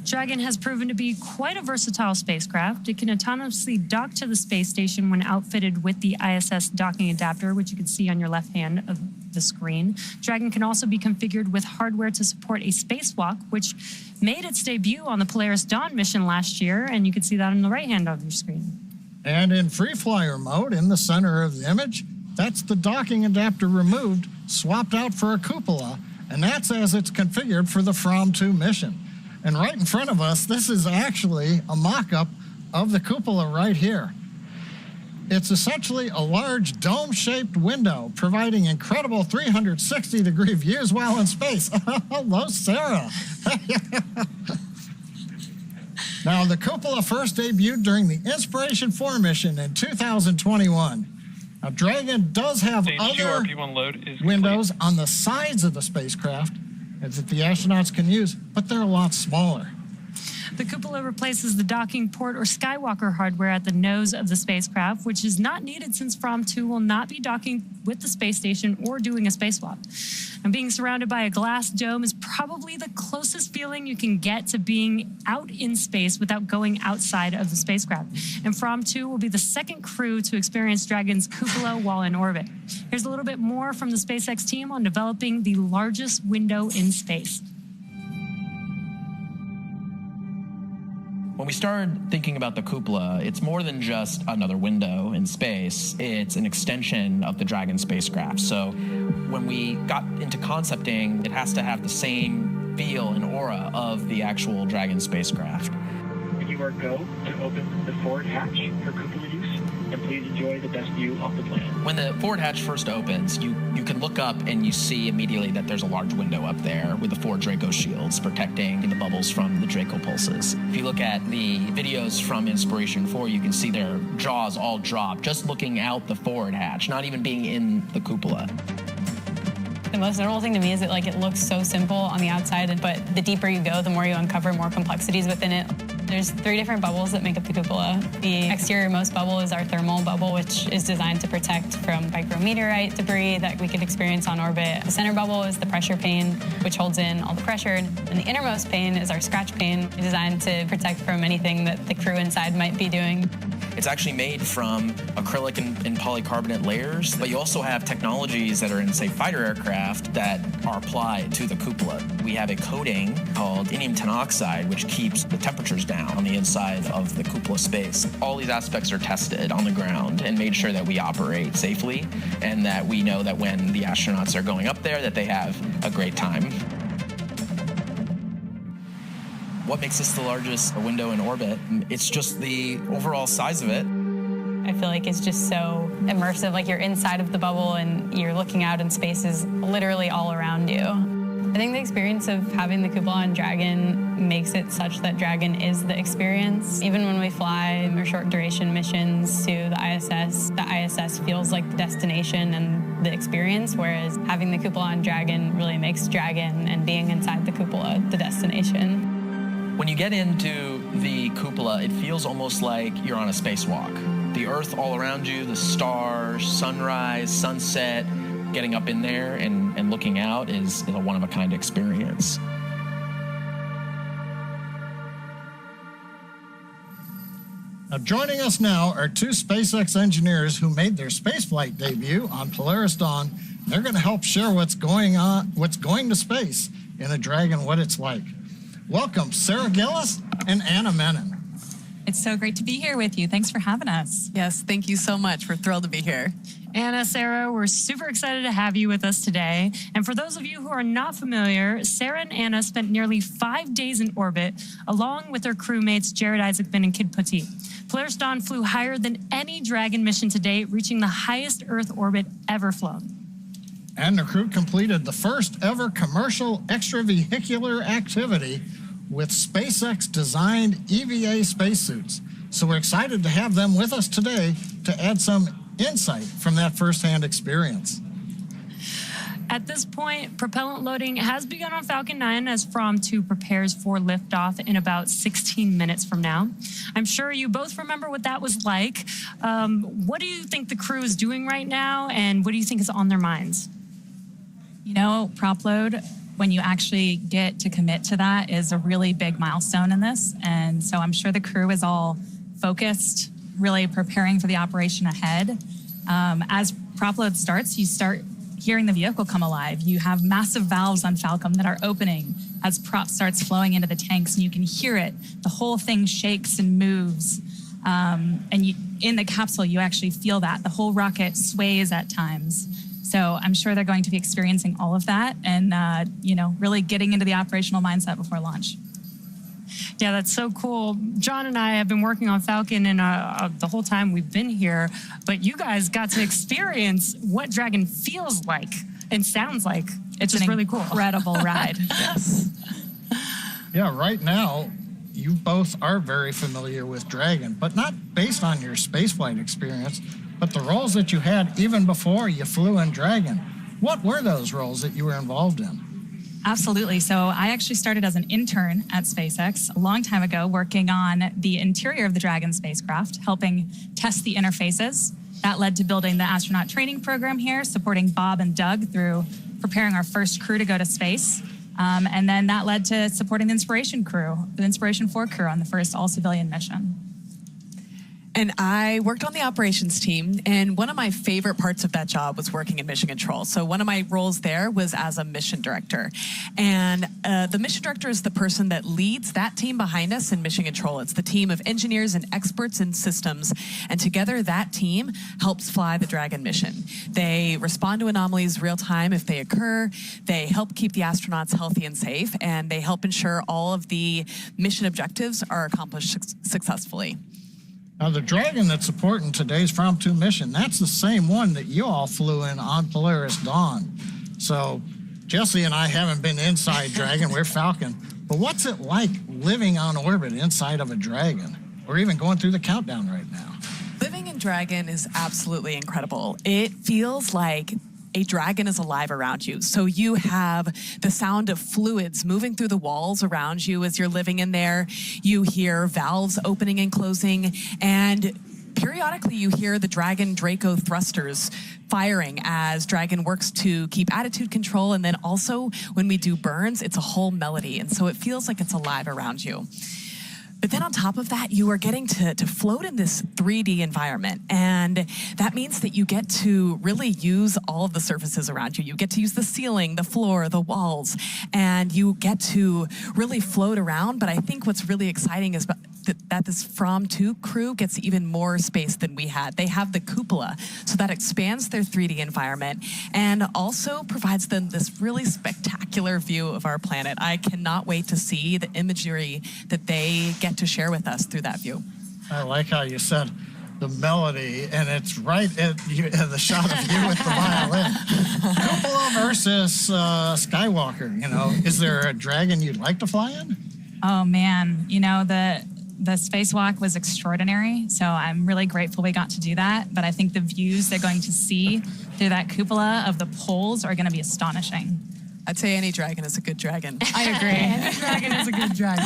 Dragon has proven to be quite a versatile spacecraft. It can autonomously dock to the space station when outfitted with the ISS docking adapter, which you can see on your left hand of the screen. Dragon can also be configured with hardware to support a spacewalk, which made its debut on the Polaris Dawn mission last year, and you can see that on the right hand of your screen. And in free flyer mode, in the center of the image, that's the docking adapter removed, swapped out for a cupola, and that's as it's configured for the FRAM2 mission. And right in front of us, this is actually a mock-up of the cupola right here. It's essentially a large dome-shaped window, providing incredible 360-degree views while in space. Hello, Sarah. Now, the cupola first debuted during the Inspiration 4 mission in 2021. Now, Dragon does have other windows on the sides of the spacecraft that the astronauts can use, but they're a lot smaller. The cupola replaces the docking port or Skywalker hardware at the nose of the spacecraft, which is not needed since FRAM2 will not be docking with the space station or doing a spacewalk. And being surrounded by a glass dome is probably the closest feeling you can get to being out in space without going outside of the spacecraft. And FRAM2 will be the second crew to experience Dragon's cupola while in orbit. Here's a little bit more from the SpaceX team on developing the largest window in space. we started thinking about the cupola, it's more than just another window in space. It's an extension of the Dragon spacecraft. So when we got into concepting, it has to have the same feel and aura of the actual Dragon spacecraft. When you are go to open the forward hatch for cupola use, and please enjoy the best view off the planet. When the forward hatch first opens, you can look up and you see immediately that there's a large window up there with the 4 Draco shields protecting the bubbles from the Draco pulses. If you look at the videos from Inspiration 4, you can see their jaws all drop just looking out the forward hatch, not even being in the cupola. The most notable thing to me is that it looks so simple on the outside, but the deeper you go, the more you uncover more complexities within it. There's 3 different bubbles that make up the cupola. The exterior-most bubble is our thermal bubble, which is designed to protect from micrometeorite debris that we could experience on orbit. The center bubble is the pressure pane, which holds in all the pressure. And the innermost pane is our scratch pane, designed to protect from anything that the crew inside might be doing. It's actually made from acrylic and polycarbonate layers, but you also have technologies that are in, say, fighter aircraft that are applied to the cupola. We have a coating called indium tenoxide, which keeps the temperatures down on the inside of the cupola space. All these aspects are tested on the ground and made sure that we operate safely and that we know that when the astronauts are going up there that they have a great time. What makes this the largest window in orbit? It's just the overall size of it. I feel like it's just so immersive, you're inside of the bubble and you're looking out and space is literally all around you. I think the experience of having the cupola on Dragon makes it such that Dragon is the experience. Even when we fly our short duration missions to the ISS feels like the destination and the experience, whereas having the cupola on Dragon really makes Dragon and being inside the cupola the destination. When you get into the cupola, it feels almost like you're on a spacewalk. The Earth all around you, the stars, sunrise, sunset, getting up in there and looking out is a one-of-a-kind experience. Now, joining us now are 2 SpaceX engineers who made their spaceflight debut on Polaris Dawn. They're going to help share what's going to space in a Dragon, what it's like. Welcome, Sarah Gillis and Anna Menon. It's so great to be here with you. Thanks for having us. Yes, thank you so much. We're thrilled to be here. Anna, Sarah, we're super excited to have you with us today. And for those of you who are not familiar, Sarah and Anna spent nearly 5 days in orbit, along with their crewmates Jared Isaacman and Kid Putty. Polaris Dawn flew higher than any Dragon mission to date, reaching the highest Earth orbit ever flown. And the crew completed the first ever commercial extravehicular activity with SpaceX-designed EVA spacesuits. So we're excited to have them with us today to add some insight from that firsthand experience. At this point, propellant loading has begun on Falcon 9 as FRAM2 prepares for liftoff in about 16 minutes from now. I'm sure you both remember what that was like. What do you think the crew is doing right now, and what do you think is on their minds? You know, prop load, when you actually get to commit to that, is a really big milestone in this. And so I'm sure the crew is all focused, really preparing for the operation ahead. As prop load starts, you start hearing the vehicle come alive. You have massive valves on Falcon that are opening as prop starts flowing into the tanks, and you can hear it. The whole thing shakes and moves. And in the capsule, you actually feel that. The whole rocket sways at times. So I'm sure they're going to be experiencing all of that and, really getting into the operational mindset before launch. Yeah, that's so cool. John and I have been working on Falcon and the whole time we've been here, but you guys got to experience what Dragon feels like and sounds like. It's just really cool. Incredible ride. Yes. Yeah, right now, you both are very familiar with Dragon, but not based on your spaceflight experience, but the roles that you had even before you flew in Dragon. What were those roles that you were involved in? Absolutely. So I actually started as an intern at SpaceX a long time ago, working on the interior of the Dragon spacecraft, helping test the interfaces. That led to building the astronaut training program here, supporting Bob and Doug through preparing our first crew to go to space. And then that led to supporting the Inspiration 4 crew on the first all-civilian mission. And I worked on the operations team, and one of my favorite parts of that job was working in mission control. So one of my roles there was as a mission director. And the mission director is the person that leads that team behind us in mission control. It's the team of engineers and experts in systems. And together, that team helps fly the Dragon mission. They respond to anomalies real time if they occur. They help keep the astronauts healthy and safe, and they help ensure all of the mission objectives are accomplished successfully. Now, the Dragon that's supporting today's FRAM2 mission, that's the same one that you all flew in on Polaris Dawn. So Jesse and I haven't been inside Dragon, we're Falcon. But what's it like living on orbit inside of a Dragon? We're even going through the countdown right now. Living in Dragon is absolutely incredible. It feels like a Dragon is alive around you. So you have the sound of fluids moving through the walls around you as you're living in there. You hear valves opening and closing, and periodically you hear the Dragon Draco thrusters firing as Dragon works to keep attitude control. And then also when we do burns, it's a whole melody. And so it feels like it's alive around you. But then on top of that, you are getting to float in this 3D environment. And that means that you get to really use all of the surfaces around you. You get to use the ceiling, the floor, the walls, and you get to really float around. But I think what's really exciting is that this FRAM2 crew gets even more space than we had. They have the cupola, so that expands their 3D environment and also provides them this really spectacular view of our planet. I cannot wait to see the imagery that they get to share with us through that view. I like how you said the melody, and it's right at the shot of you with the violin. Cupola versus Skywalker, you know. Is there a Dragon you'd like to fly in? Oh man, you know, the spacewalk was extraordinary, so I'm really grateful we got to do that. But I think the views they're going to see through that cupola of the poles are going to be astonishing. I'd say any Dragon is a good Dragon. I agree. Any Dragon is a good Dragon.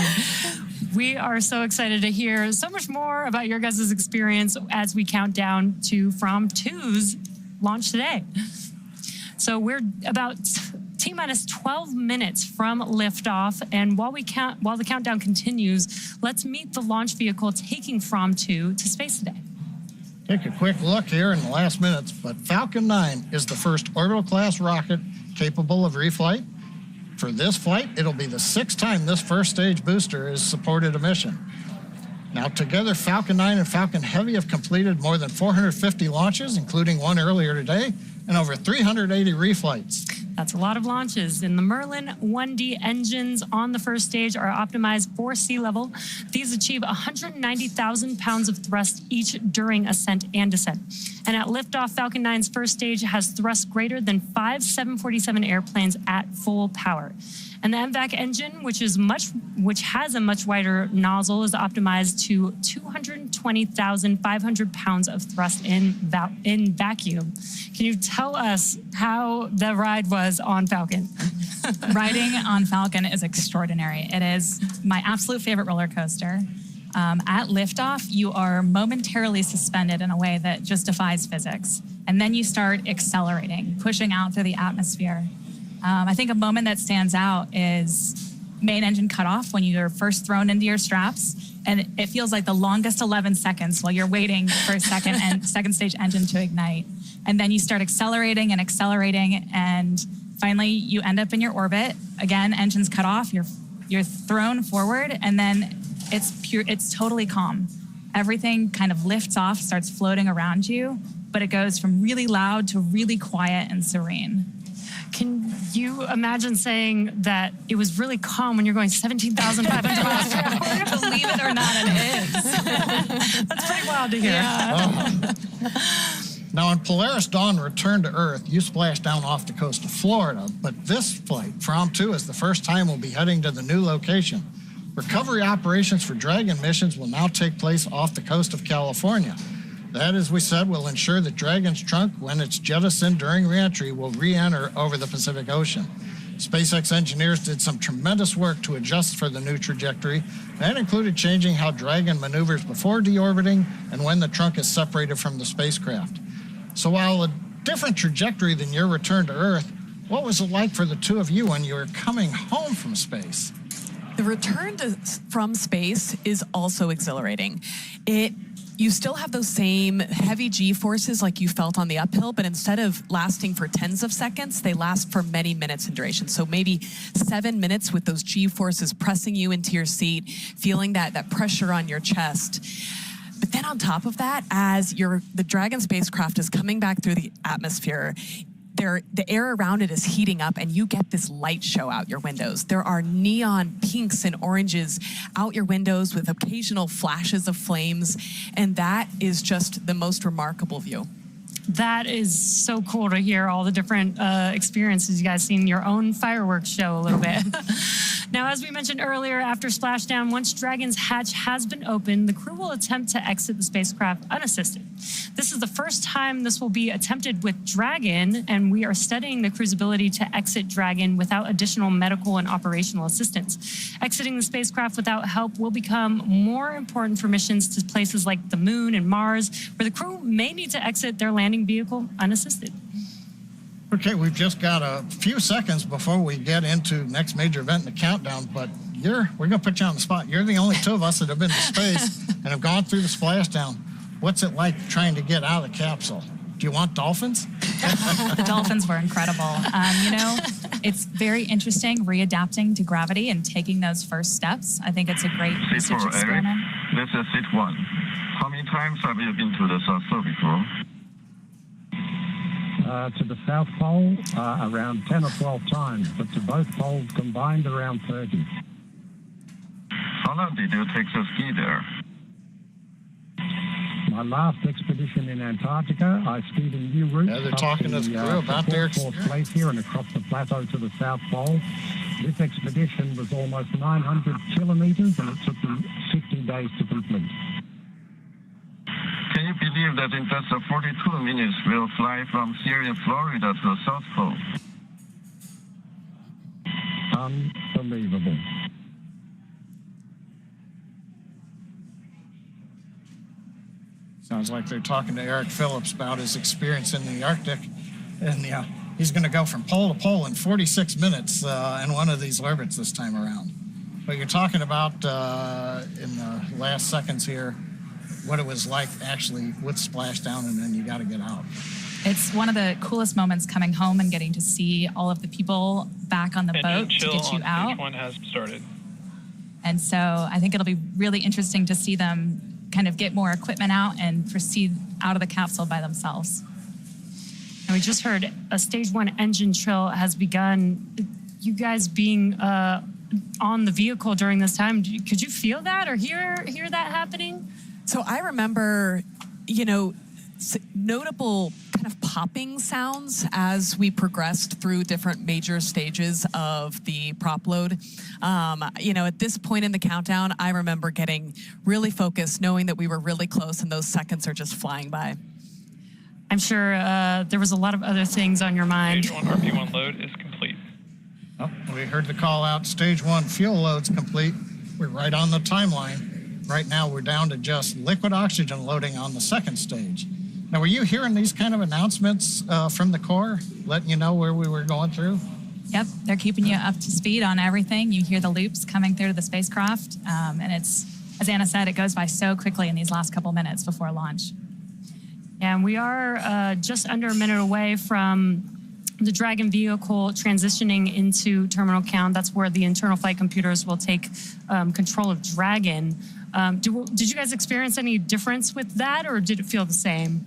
We are so excited to hear so much more about your guys' experience as we count down to FRAM2's launch today. So we're about T-minus 12 minutes from liftoff, and while the countdown continues, let's meet the launch vehicle taking FRAM2 to space today. Take a quick look here in the last minutes, but Falcon 9 is the first orbital class rocket capable of reflight. For this flight, it'll be the 6th time this first stage booster has supported a mission. Now together, Falcon 9 and Falcon Heavy have completed more than 450 launches, including one earlier today, and over 380 reflights. That's a lot of launches. And the Merlin 1D engines on the first stage are optimized for sea level. These achieve 190,000 pounds of thrust each during ascent and descent. And at liftoff, Falcon 9's first stage has thrust greater than 5 747 airplanes at full power. And the MVAC engine, which has a much wider nozzle, is optimized to 220,500 pounds of thrust in vacuum. Can you tell us how the ride was on Falcon? Riding on Falcon is extraordinary. It is my absolute favorite roller coaster. At liftoff, you are momentarily suspended in a way that just defies physics. And then you start accelerating, pushing out through the atmosphere. I think a moment that stands out is main engine cutoff when you're first thrown into your straps, and it feels like the longest 11 seconds while you're waiting for second stage engine to ignite. And then you start accelerating, and finally you end up in your orbit. Again, engines cut off, you're thrown forward, and then it's totally calm. Everything kind of lifts off, starts floating around you, but it goes from really loud to really quiet and serene. Can you imagine saying that it was really calm when you're going 17,500 miles per hour? Believe it or not, it is. That's pretty wild to hear. Yeah. Now, on Polaris Dawn Return to Earth, you splashed down off the coast of Florida, but this flight, FRAM2, is the first time we'll be heading to the new location. Recovery operations for Dragon missions will now take place off the coast of California. That, as we said, will ensure that Dragon's trunk, when it's jettisoned during reentry, will re-enter over the Pacific Ocean. SpaceX engineers did some tremendous work to adjust for the new trajectory. That included changing how Dragon maneuvers before deorbiting and when the trunk is separated from the spacecraft. So while a different trajectory than your return to Earth, what was it like for the two of you when you were coming home from space? The return from space is also exhilarating. It you still have those same heavy G-forces like you felt on the uphill, but instead of lasting for tens of seconds, they last for many minutes in duration. So maybe 7 minutes with those G-forces pressing you into your seat, feeling that pressure on your chest. But then on top of that, as the Dragon spacecraft is coming back through the atmosphere, the air around it is heating up and you get this light show out your windows. There are neon pinks and oranges out your windows with occasional flashes of flames, and that is just the most remarkable view. That is so cool to hear all the different experiences you guys seen, your own fireworks show a little bit. Now, as we mentioned earlier, after splashdown, once Dragon's hatch has been opened, the crew will attempt to exit the spacecraft unassisted. This is the first time this will be attempted with Dragon, and we are studying the crew's ability to exit Dragon without additional medical and operational assistance. Exiting the spacecraft without help will become more important for missions to places like the Moon and Mars, where the crew may need to exit their landing vehicle unassisted. Okay, we've just got a few seconds before we get into next major event in the countdown, but we're going to put you on the spot. You're the only two of us that have been to space and have gone through the splashdown. What's it like trying to get out of the capsule? Do you want dolphins? The dolphins were incredible. It's very interesting readapting to gravity and taking those first steps. I think it's a great research experiment. This is Seat 1. How many times have you been to the South Pole before? To the South Pole, around 10 or 12 times, but to both poles combined, around 30. How long did you take to ski there? My last expedition in Antarctica, I skied in new routes. Yeah, they're talking to the crew about their experience. Place here and across the plateau to the South Pole. This expedition was almost 900 kilometers and it took me 60 days to complete. Can you believe that in just 42 minutes we'll fly from here in Florida to the South Pole? Unbelievable. Sounds like they're talking to Eric Phillips about his experience in the Arctic. And he's going to go from pole to pole in 46 minutes in one of these orbits this time around. But you're talking about in the last seconds here, what it was like actually with splashdown, and then you got to get out. It's one of the coolest moments coming home and getting to see all of the people back on the boat to get you out. Stage 1 has started. And so I think it'll be really interesting to see them kind of get more equipment out and proceed out of the capsule by themselves. And we just heard a stage 1 engine chill has begun. You guys being on the vehicle during this time, could you feel that or hear that happening? So I remember, notable kind of popping sounds as we progressed through different major stages of the prop load. At this point in the countdown, I remember getting really focused, knowing that we were really close and those seconds are just flying by. I'm sure there was a lot of other things on your mind. Stage 1 RP1 load is complete. Oh, we heard the call out. Stage 1 fuel load's complete. We're right on the timeline. Right now, we're down to just liquid oxygen loading on the second stage. Now, were you hearing these kind of announcements from the Corps, letting you know where we were going through? Yep, they're keeping you up to speed on everything. You hear the loops coming through the spacecraft, and it's, as Anna said, it goes by so quickly in these last couple minutes before launch. And we are just under a minute away from the Dragon vehicle transitioning into terminal count. That's where the internal flight computers will take control of Dragon. Did you guys experience any difference with that, or did it feel the same?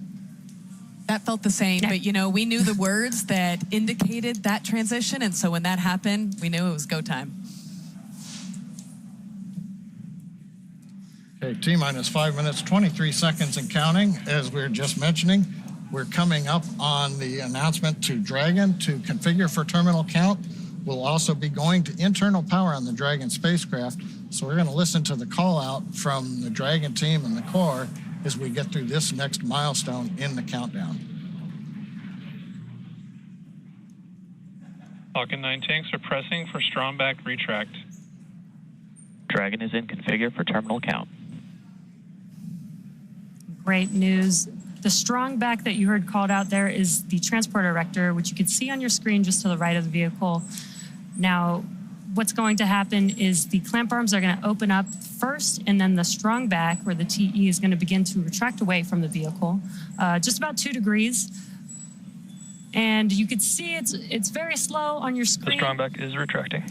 That felt the same, but we knew the words that indicated that transition, and so when that happened, we knew it was go time. Okay, T-minus 5 minutes, 23 seconds and counting. As we were just mentioning, we're coming up on the announcement to Dragon to configure for terminal count. We'll also be going to internal power on the Dragon spacecraft. So we're going to listen to the call out from the Dragon team and the Corps as we get through this next milestone in the countdown. Falcon 9 tanks are pressing for strong back retract. Dragon is in configure for terminal count. Great news. The strong back that you heard called out there is the transporter erector, which you can see on your screen just to the right of the vehicle. Now, what's going to happen is the clamp arms are going to open up first, and then the strong back, where the TE is going to begin to retract away from the vehicle, just about 2 degrees. And you can see it's very slow on your The screen. strong back is retracting.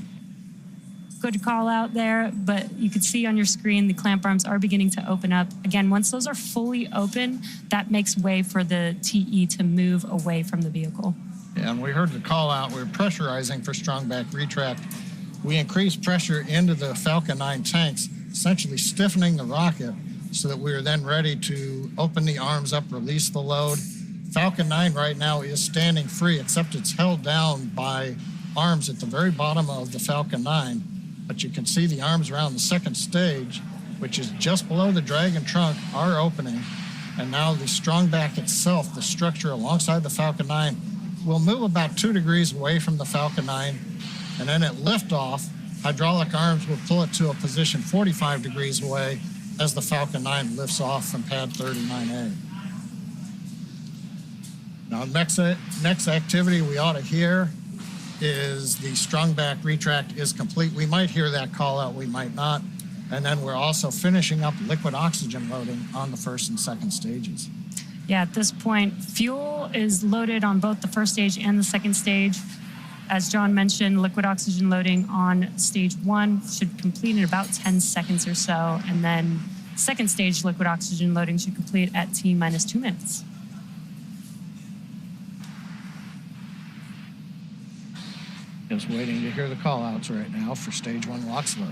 Good call out there, but you can see on your screen the clamp arms are beginning to open up. Again, once those are fully open, that makes way for the TE to move away from the vehicle. Yeah, and we heard the call out. We're pressurizing for strong back retract. We increased pressure into the Falcon 9 tanks, essentially stiffening the rocket so that we are then ready to open the arms up, release the load. Falcon 9 right now is standing free, except it's held down by arms at the very bottom of the Falcon 9. But you can see the arms around the second stage, which is just below the Dragon trunk, are opening. And now the strong back itself, the structure alongside the Falcon 9, will move about 2 degrees away from the Falcon 9. And then at liftoff, hydraulic arms will pull it to a position 45 degrees away as the Falcon 9 lifts off from pad 39A. Now, next activity we ought to hear is the strong back retract is complete. We might hear that call out, we might not. And then we're also finishing up liquid oxygen loading on the first and second stages. Yeah, at this point, fuel is loaded on both the first stage and the second stage. As John mentioned, liquid oxygen loading on stage 1 should complete in about 10 seconds or so. And then second stage liquid oxygen loading should complete at T-minus 2 minutes. Just waiting to hear the call outs right now for stage 1 LOX load.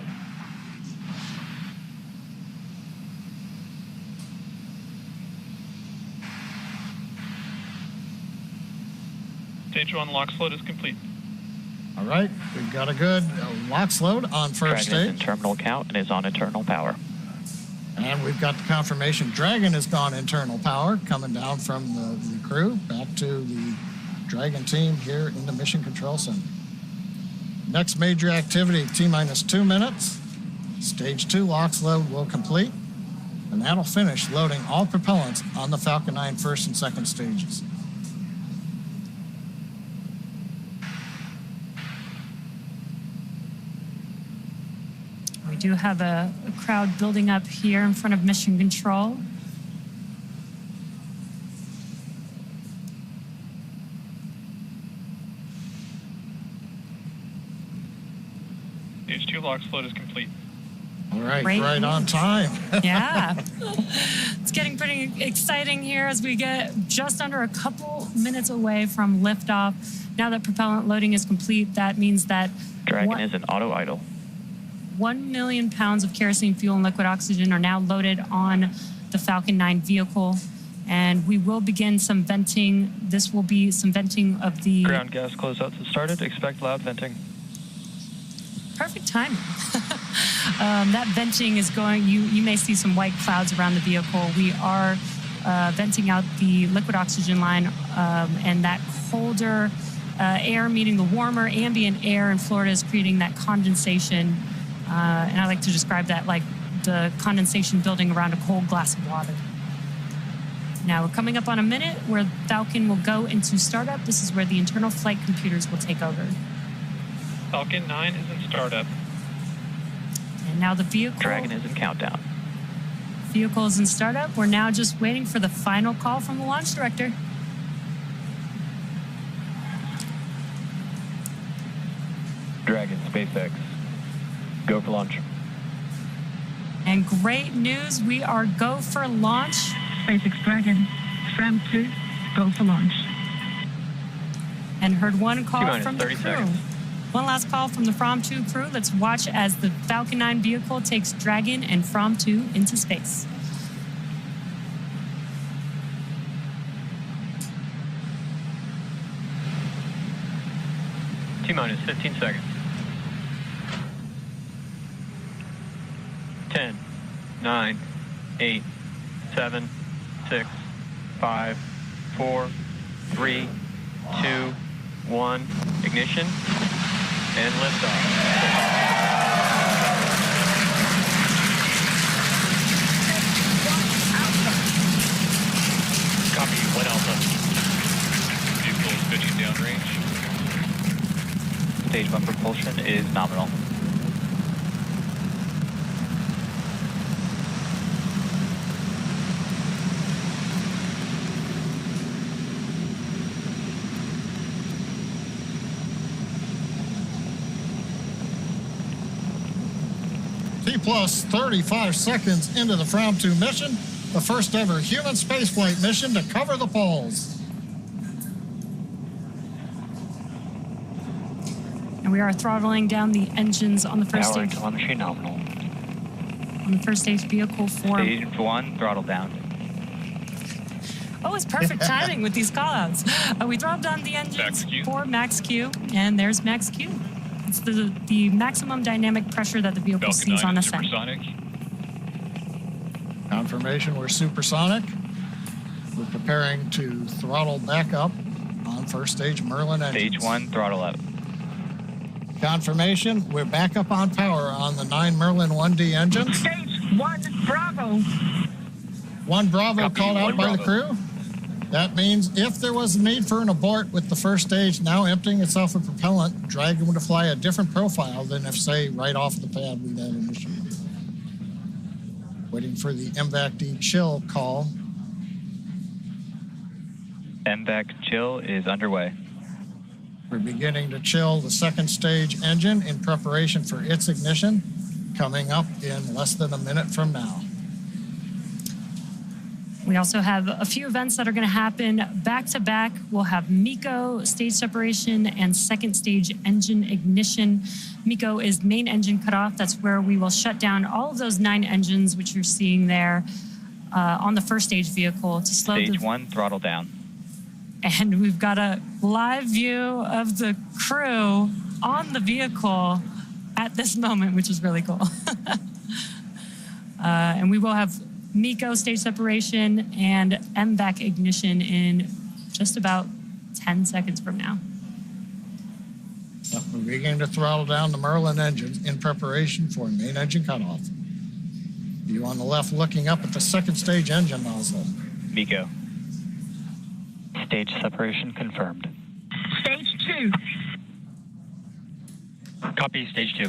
Stage 1 LOX load is complete. All right, we've got a good LOX load on first Dragon is in stage. terminal count and is on internal power. And we've got the confirmation Dragon has gone internal power, coming down from the crew back to the Dragon team here in the Mission Control Center. Next major activity, T-minus 2 minutes. Stage 2 LOX load will complete, and that'll finish loading all propellants on the Falcon 9 first and second stages. We do have a crowd building up here in front of Mission Control. Stage 2 LOX load is complete. All right, Great right on news. time. Yeah. It's getting pretty exciting here as we get just under a couple minutes away from liftoff. Now that propellant loading is complete, that means that Dragon is in auto idle. 1 million pounds of kerosene fuel and liquid oxygen are now loaded on the Falcon 9 vehicle. And we will begin some venting. This will be some venting of the... Ground gas closeouts have started. Expect loud venting. Perfect timing. That venting is going, you may see some white clouds around the vehicle. We are venting out the liquid oxygen line, and that colder air meeting the warmer ambient air in Florida is creating that condensation. And I like to describe that like the condensation building around a cold glass of water. Now we're coming up on a minute where Falcon will go into startup. This is where the internal flight computers will take over. Falcon 9 is in startup. And now the vehicle... Dragon is in countdown. Vehicle is in startup. We're now just waiting for the final call from the launch director. Dragon, SpaceX. Go for launch. And great news, we are go for launch. SpaceX Dragon, FRAM2, go for launch. And heard one call T-minus from the 30 crew. seconds. One last call from the FRAM2 crew. Let's watch as the Falcon 9 vehicle takes Dragon and FRAM2 into space. T-minus 15 seconds. 10, 9, 8, 7, 6, 5, 4, 3, 2, 1. Ignition and liftoff. Copy, 1 Alpha. Vehicle is pitching downrange. Stage 1 propulsion is nominal. T plus 35 seconds into the FRAM2 mission, the first ever human spaceflight mission to cover the poles. And we are throttling down the engines on the first Power stage. telemetry nominal. On the first stage vehicle for. Stage 1, throttle down. Oh, it's perfect timing with these callouts. We throttled down the engines for max Q, and there's max Q. It's the maximum dynamic pressure that the vehicle sees on ascent. Supersonic. Confirmation we're supersonic. We're preparing to throttle back up on first stage Merlin engines. Stage 1, throttle up. Confirmation we're back up on power on the 9 Merlin 1D engines. Stage 1 Bravo. 1 Bravo Copy, called out 1 by the Bravo. crew. That means if there was a need for an abort with the first stage now emptying itself of propellant, Dragon would fly a different profile than if, say, right off the pad we'd had initiated. Waiting for the MVAC-D chill call. MVAC chill is underway. We're beginning to chill the second stage engine in preparation for its ignition, coming up in less than a minute from now. We also have a few events that are going to happen back to back. We'll have MECO stage separation and second stage engine ignition. MECO is main engine cutoff. That's where we will shut down all of those 9 engines, which you're seeing there on the first stage vehicle to slow Stage 1, throttle down. And we've got a live view of the crew on the vehicle at this moment, which is really cool. And we will have MECO stage separation and MVAC ignition in just about 10 seconds from now. We're beginning to throttle down the Merlin engines in preparation for main engine cutoff. You on the left looking up at the second stage engine nozzle. MECO. Stage separation confirmed. Stage 2. Copy, stage 2.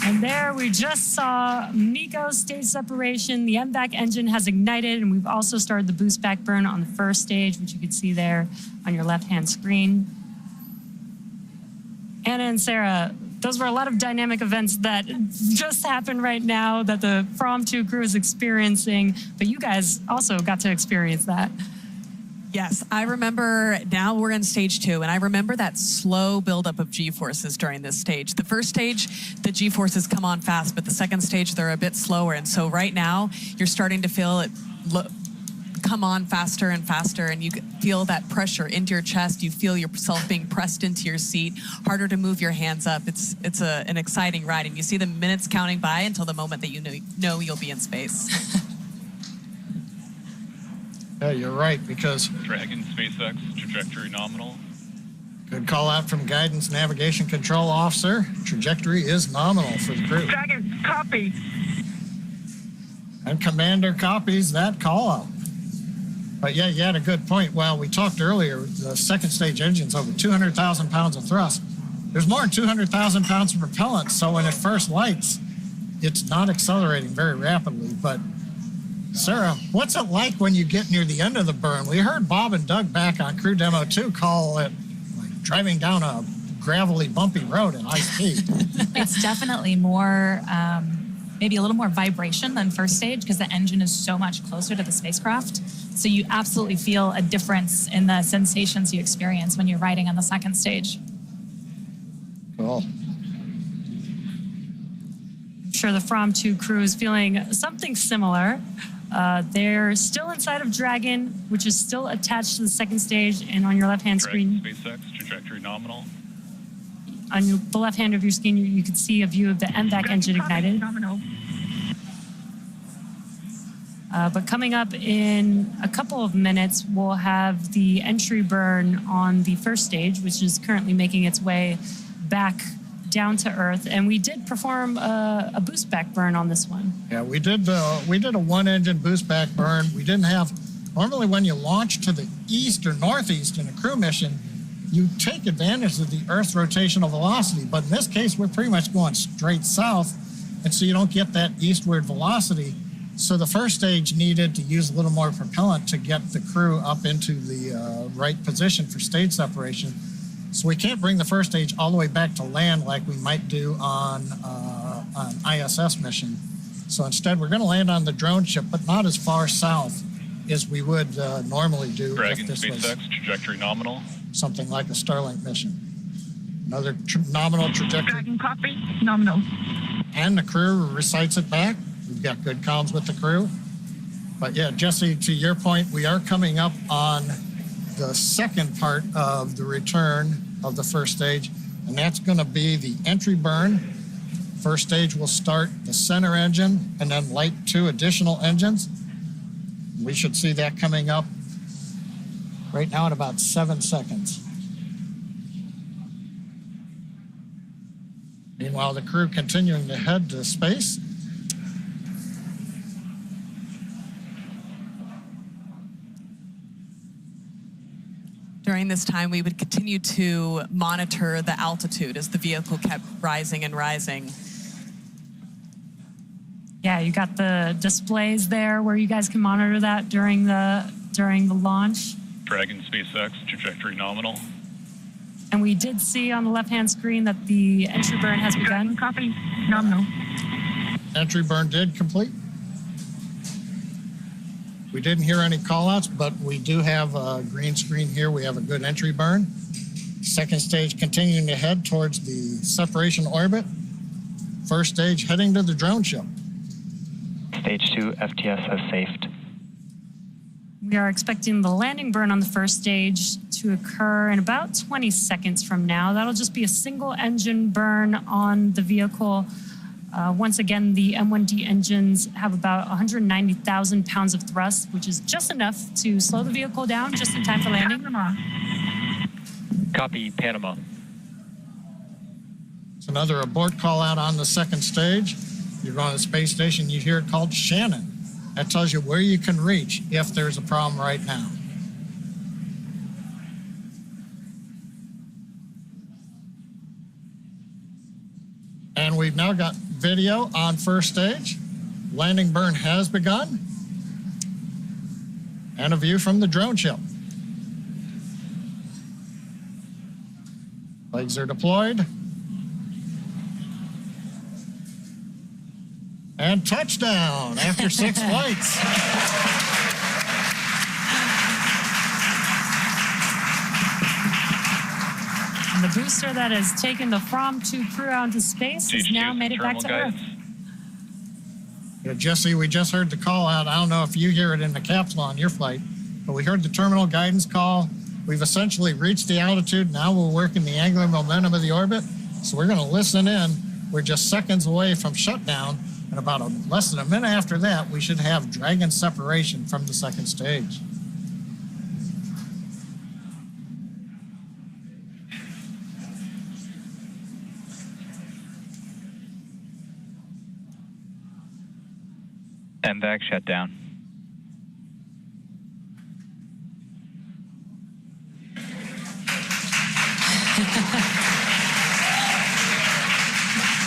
And there we just saw MECO stage separation. The MVAC engine has ignited, and we've also started the boost back burn on the first stage, which you can see there on your left-hand screen. Anna and Sarah, those were a lot of dynamic events that just happened right now that the FRAM2 crew is experiencing, but you guys also got to experience that. Yes, I remember. Now we're in stage 2, and I remember that slow buildup of G-forces during this stage. The first stage, the G-forces come on fast, but the second stage, they're a bit slower. And so right now, you're starting to feel it come on faster and faster, and you feel that pressure into your chest. You feel yourself being pressed into your seat, harder to move your hands up. It's an exciting ride, and you see the minutes counting by until the moment that you know you'll be in space. Yeah, you're right, because Dragon, SpaceX, trajectory nominal. good call out from Guidance Navigation Control Officer. Trajectory is nominal for the crew. Dragon, copy. And Commander copies that call out. But yeah, you had a good point. Well, we talked earlier, the second stage engine's over 200,000 pounds of thrust. There's more than 200,000 pounds of propellant, so when it first lights, it's not accelerating very rapidly. But Sarah, what's it like when you get near the end of the burn? We heard Bob and Doug back on Crew Demo 2 call it like driving down a gravelly, bumpy road at high speed. It's definitely more, maybe a little more vibration than first stage because the engine is so much closer to the spacecraft. So you absolutely feel a difference in the sensations you experience when you're riding on the second stage. Cool. I'm sure the FRAM2 crew is feeling something similar. They're still inside of Dragon, which is still attached to the second stage, and on your left-hand screen. SpaceX, trajectory nominal. On the left hand of your screen, you can see a view of the MVAC engine ignited. But coming up in a couple of minutes, we'll have the entry burn on the first stage, which is currently making its way back down to Earth, and we did perform a boost back burn on this one. Yeah, we did a one-engine boost back burn. We didn't have, normally when you launch to the east or northeast in a crew mission, you take advantage of the Earth's rotational velocity, but in this case, we're pretty much going straight south, and so you don't get that eastward velocity. So the first stage needed to use a little more propellant to get the crew up into the right position for stage separation. So we can't bring the first stage all the way back to land like we might do on an ISS mission. So instead, we're going to land on the drone ship, but not as far south as we would normally do. Dragon, if this was SpaceX, trajectory nominal. something like a Starlink mission. Another nominal trajectory. Dragon copy, nominal. And the crew recites it back. We've got good comms with the crew. But yeah, Jesse, to your point, we are coming up on the second part of the return of the first stage, and that's going to be the entry burn. First stage will start the center engine and then light 2 additional engines. We should see that coming up right now in about 7 seconds. Meanwhile, the crew continuing to head to space. During this time, we would continue to monitor the altitude as the vehicle kept rising and rising. Yeah, you got the displays there where you guys can monitor that during the launch. Dragon, SpaceX, trajectory nominal. And we did see on the left-hand screen that the entry burn has begun. Copy, nominal. Entry burn did complete. We didn't hear any callouts, but we do have a green screen here. We have a good entry burn. Second stage continuing to head towards the separation orbit. First stage heading to the drone ship. Stage 2 FTS has safed. We are expecting the landing burn on the first stage to occur in about 20 seconds from now. That'll just be a single engine burn on the vehicle. Once again, the M1D engines have about 190,000 pounds of thrust, which is just enough to slow the vehicle down just in time for landing. Panama. Copy, Panama. It's another abort call out on the second stage. You're on the space station, you hear it called Shannon. That tells you where you can reach if there's a problem right now. And we've now got video on first stage. Landing burn has begun. And a view from the drone ship. Legs are deployed. And touchdown after 6 flights. And the booster that has taken the FRAM2 crew out into space has now made it back to Earth. Yeah, Jesse, we just heard the call out. I don't know if you hear it in the capsule on your flight, but we heard the terminal guidance call. We've essentially reached the altitude. Now we're working the angular momentum of the orbit. So we're going to listen in. We're just seconds away from shutdown. And about less than a minute after that, we should have Dragon separation from the second stage. MVAC shutdown.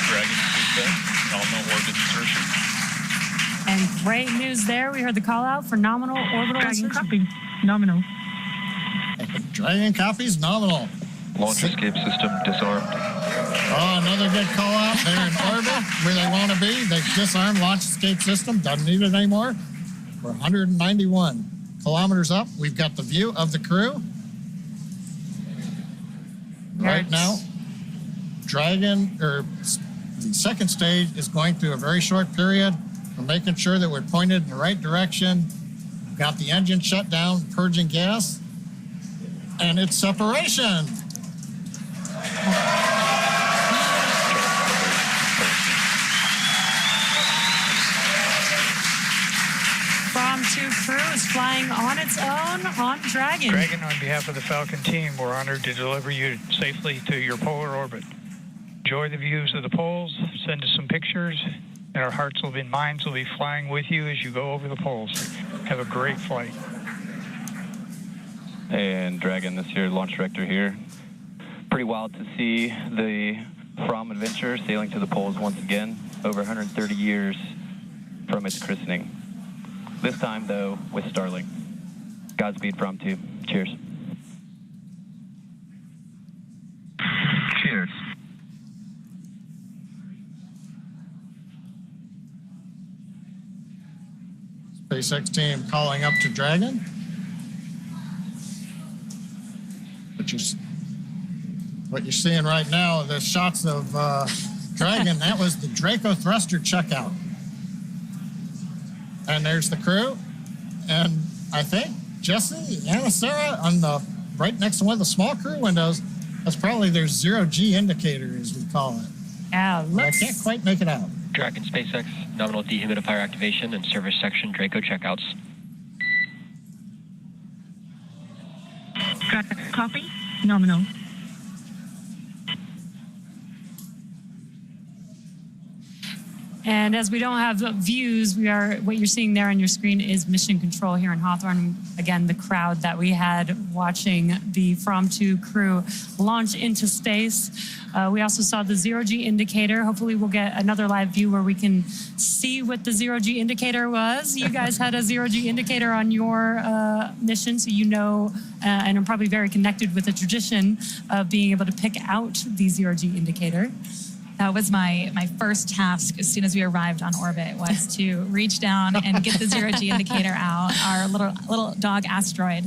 Dragon, SpaceX, nominal orbit insertion. And great news there. We heard the call out for nominal orbital Dragon insertion. copy, nominal. Dragon copies nominal. Launch escape system disarmed. Oh, another good call out. They're in orbit where they want to be. They've disarmed launch escape system. Doesn't need it anymore. We're 191 kilometers up. We've got the view of the crew. Right now, Dragon, or the second stage, is going through a very short period. We're making sure that we're pointed in the right direction. We've got the engine shut down, purging gas, and it's separation. FRAM2 crew is flying on its own on Dragon. Dragon, on behalf of the Falcon team, we're honored to deliver you safely to your polar orbit. Enjoy the views of the poles, send us some pictures, and our hearts and minds will be flying with you as you go over the poles. Have a great flight. And Dragon, this year launch director here. Pretty wild to see the FRAM adventure sailing to the poles once again, over 130 years from its christening. This time, though, with Starlink. Godspeed, FRAM2. Cheers. Cheers. SpaceX team calling up to Dragon. What you're seeing right now, the shots of Dragon, that was the Draco thruster checkout. And there's the crew. And I think Jesse, Anna, Sarah, on the right next to one of the small crew windows, that's probably their zero-G indicator, as we call it. Yeah, I can't quite make it out. Dragon SpaceX, nominal dehumidifier activation and service section Draco checkouts. Copy. Nominal. And as we don't have views, what you're seeing there on your screen is mission control here in Hawthorne. Again, the crowd that we had watching the FRAM2 crew launch into space. We also saw the zero-G indicator. Hopefully we'll get another live view where we can see what the zero-G indicator was. You guys had a zero-G indicator on your mission, so you know, and I'm probably very connected with the tradition of being able to pick out the zero-G indicator. That was my first task as soon as we arrived on orbit, was to reach down and get the zero-G indicator out, our little dog asteroid.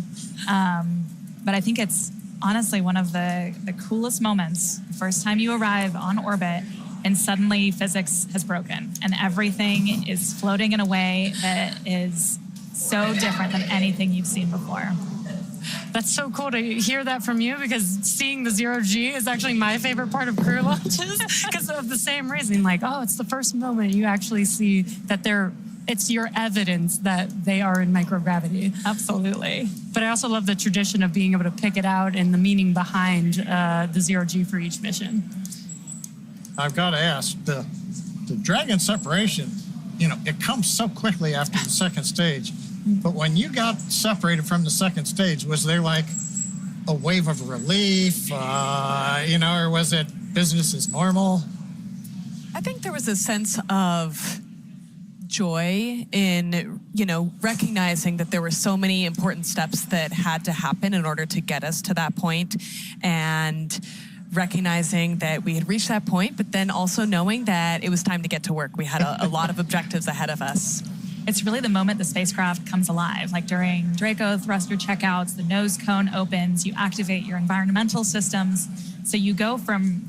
But I think it's honestly one of the coolest moments, the first time you arrive on orbit and suddenly physics has broken and everything is floating in a way that is so different than anything you've seen before. That's so cool to hear that from you, because seeing the zero-G is actually my favorite part of crew launches because of the same reason. Like, oh, it's the first moment you actually see that it's your evidence that they are in microgravity. Absolutely. But I also love the tradition of being able to pick it out and the meaning behind the zero-G for each mission. I've got to ask, the Dragon separation, it comes so quickly after the second stage. But when you got separated from the second stage, was there like a wave of relief, or was it business as normal? I think there was a sense of joy in, recognizing that there were so many important steps that had to happen in order to get us to that point, and recognizing that we had reached that point, but then also knowing that it was time to get to work. We had a lot of objectives ahead of us. It's really the moment the spacecraft comes alive. Like during Draco thruster checkouts, the nose cone opens, you activate your environmental systems. So you go from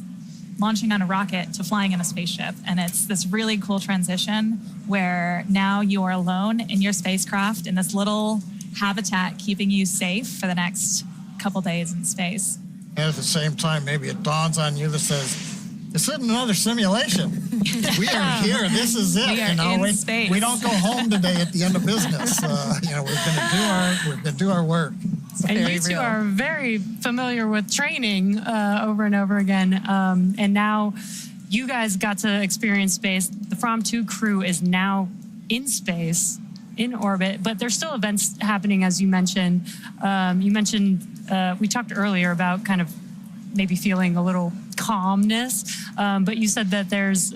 launching on a rocket to flying in a spaceship. And it's this really cool transition where now you are alone in your spacecraft in this little habitat, keeping you safe for the next couple days in space. And at the same time, maybe it dawns on you that says, this isn't another simulation. We are here. This is it. We are in space. We don't go home today at the end of business. We're going to do our work. And you two are very familiar with training over and over again. And now you guys got to experience space. The FRAM2 crew is now in space, in orbit, but there's still events happening, as you mentioned. We talked earlier about kind of maybe feeling a little calmness, but you said that there's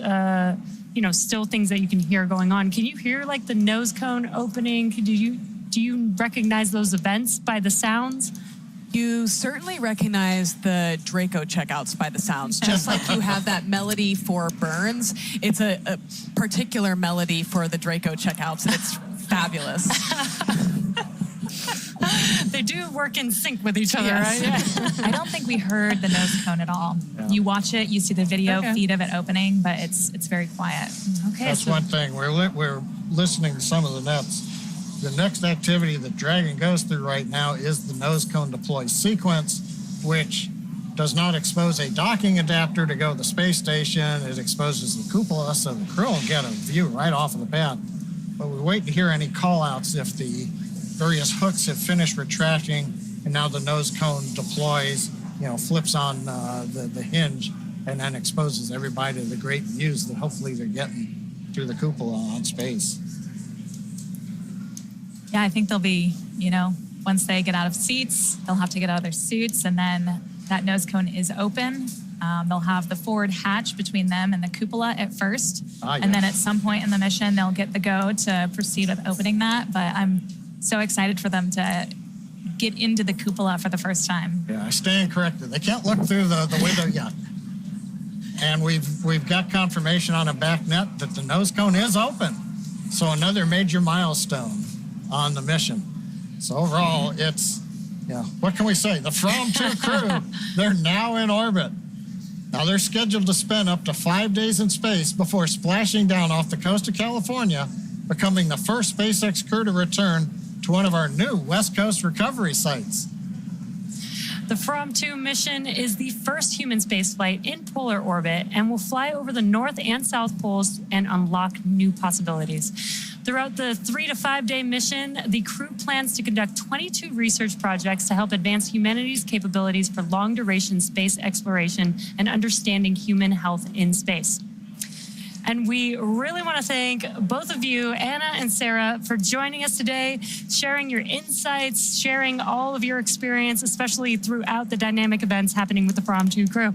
still things that you can hear going on. Can you hear like the nose cone opening? Do you recognize those events by the sounds? You certainly recognize the Draco checkouts by the sounds. Just like you have that melody for Burns, it's a particular melody for the Draco checkouts, and it's fabulous. They do work in sync with each other, yes. Right? I don't think we heard the nose cone at all. Yeah. You watch it, you see the video feed of it opening, but it's very quiet. Okay, that's one thing. We're listening to some of the nets. The next activity that Dragon goes through right now is the nose cone deploy sequence, which does not expose a docking adapter to go to the space station. It exposes the cupola, so the crew will get a view right off of the bat. But we wait to hear any call-outs if the various hooks have finished retracting, and now the nose cone deploys, flips on the hinge and then exposes everybody to the great views that hopefully they're getting through the cupola on space. Yeah, I think they'll be, once they get out of seats, they'll have to get out of their suits, and then that nose cone is open. They'll have the forward hatch between them and the cupola at first. And then at some point in the mission, they'll get the go to proceed with opening that. But I'm so excited for them to get into the cupola for the first time. Yeah, I stand corrected. They can't look through the window yet. And we've got confirmation on a back net that the nose cone is open. So another major milestone on the mission. So overall, it's, what can we say? The FRAM2 crew, they're now in orbit. Now they're scheduled to spend up to 5 days in space before splashing down off the coast of California, becoming the first SpaceX crew to return to one of our new West Coast recovery sites. The FRAM2 mission is the first human spaceflight in polar orbit and will fly over the North and South Poles and unlock new possibilities. Throughout the 3 to 5 day mission, the crew plans to conduct 22 research projects to help advance humanity's capabilities for long-duration space exploration and understanding human health in space. And we really want to thank both of you, Anna and Sarah, for joining us today, sharing your insights, sharing all of your experience, especially throughout the dynamic events happening with the FRAM2 crew.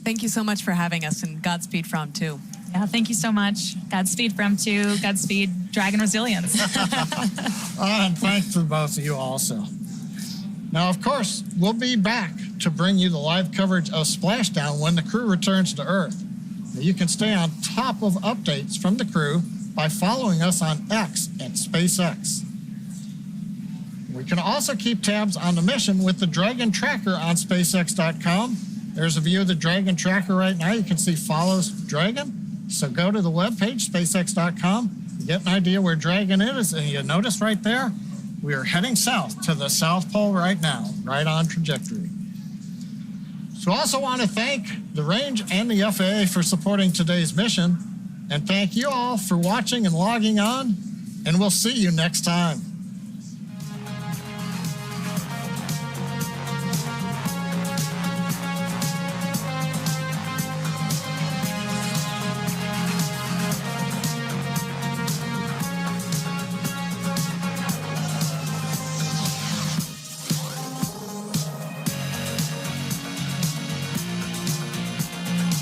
Thank you so much for having us, and Godspeed FRAM2. Yeah, thank you so much. Godspeed FRAM2, Godspeed Dragon Resilience. And thanks to both of you also. Now, of course, we'll be back to bring you the live coverage of Splashdown when the crew returns to Earth. You can stay on top of updates from the crew by following us on X at SpaceX. We can also keep tabs on the mission with the Dragon Tracker on SpaceX.com. There's a view of the Dragon Tracker right now. You can see follows Dragon. So go to the webpage, SpaceX.com. You get an idea where Dragon is, and you notice right there, we are heading south to the South Pole right now, right on trajectory. So I also want to thank the Range and the FAA for supporting today's mission. And thank you all for watching and logging on. And we'll see you next time.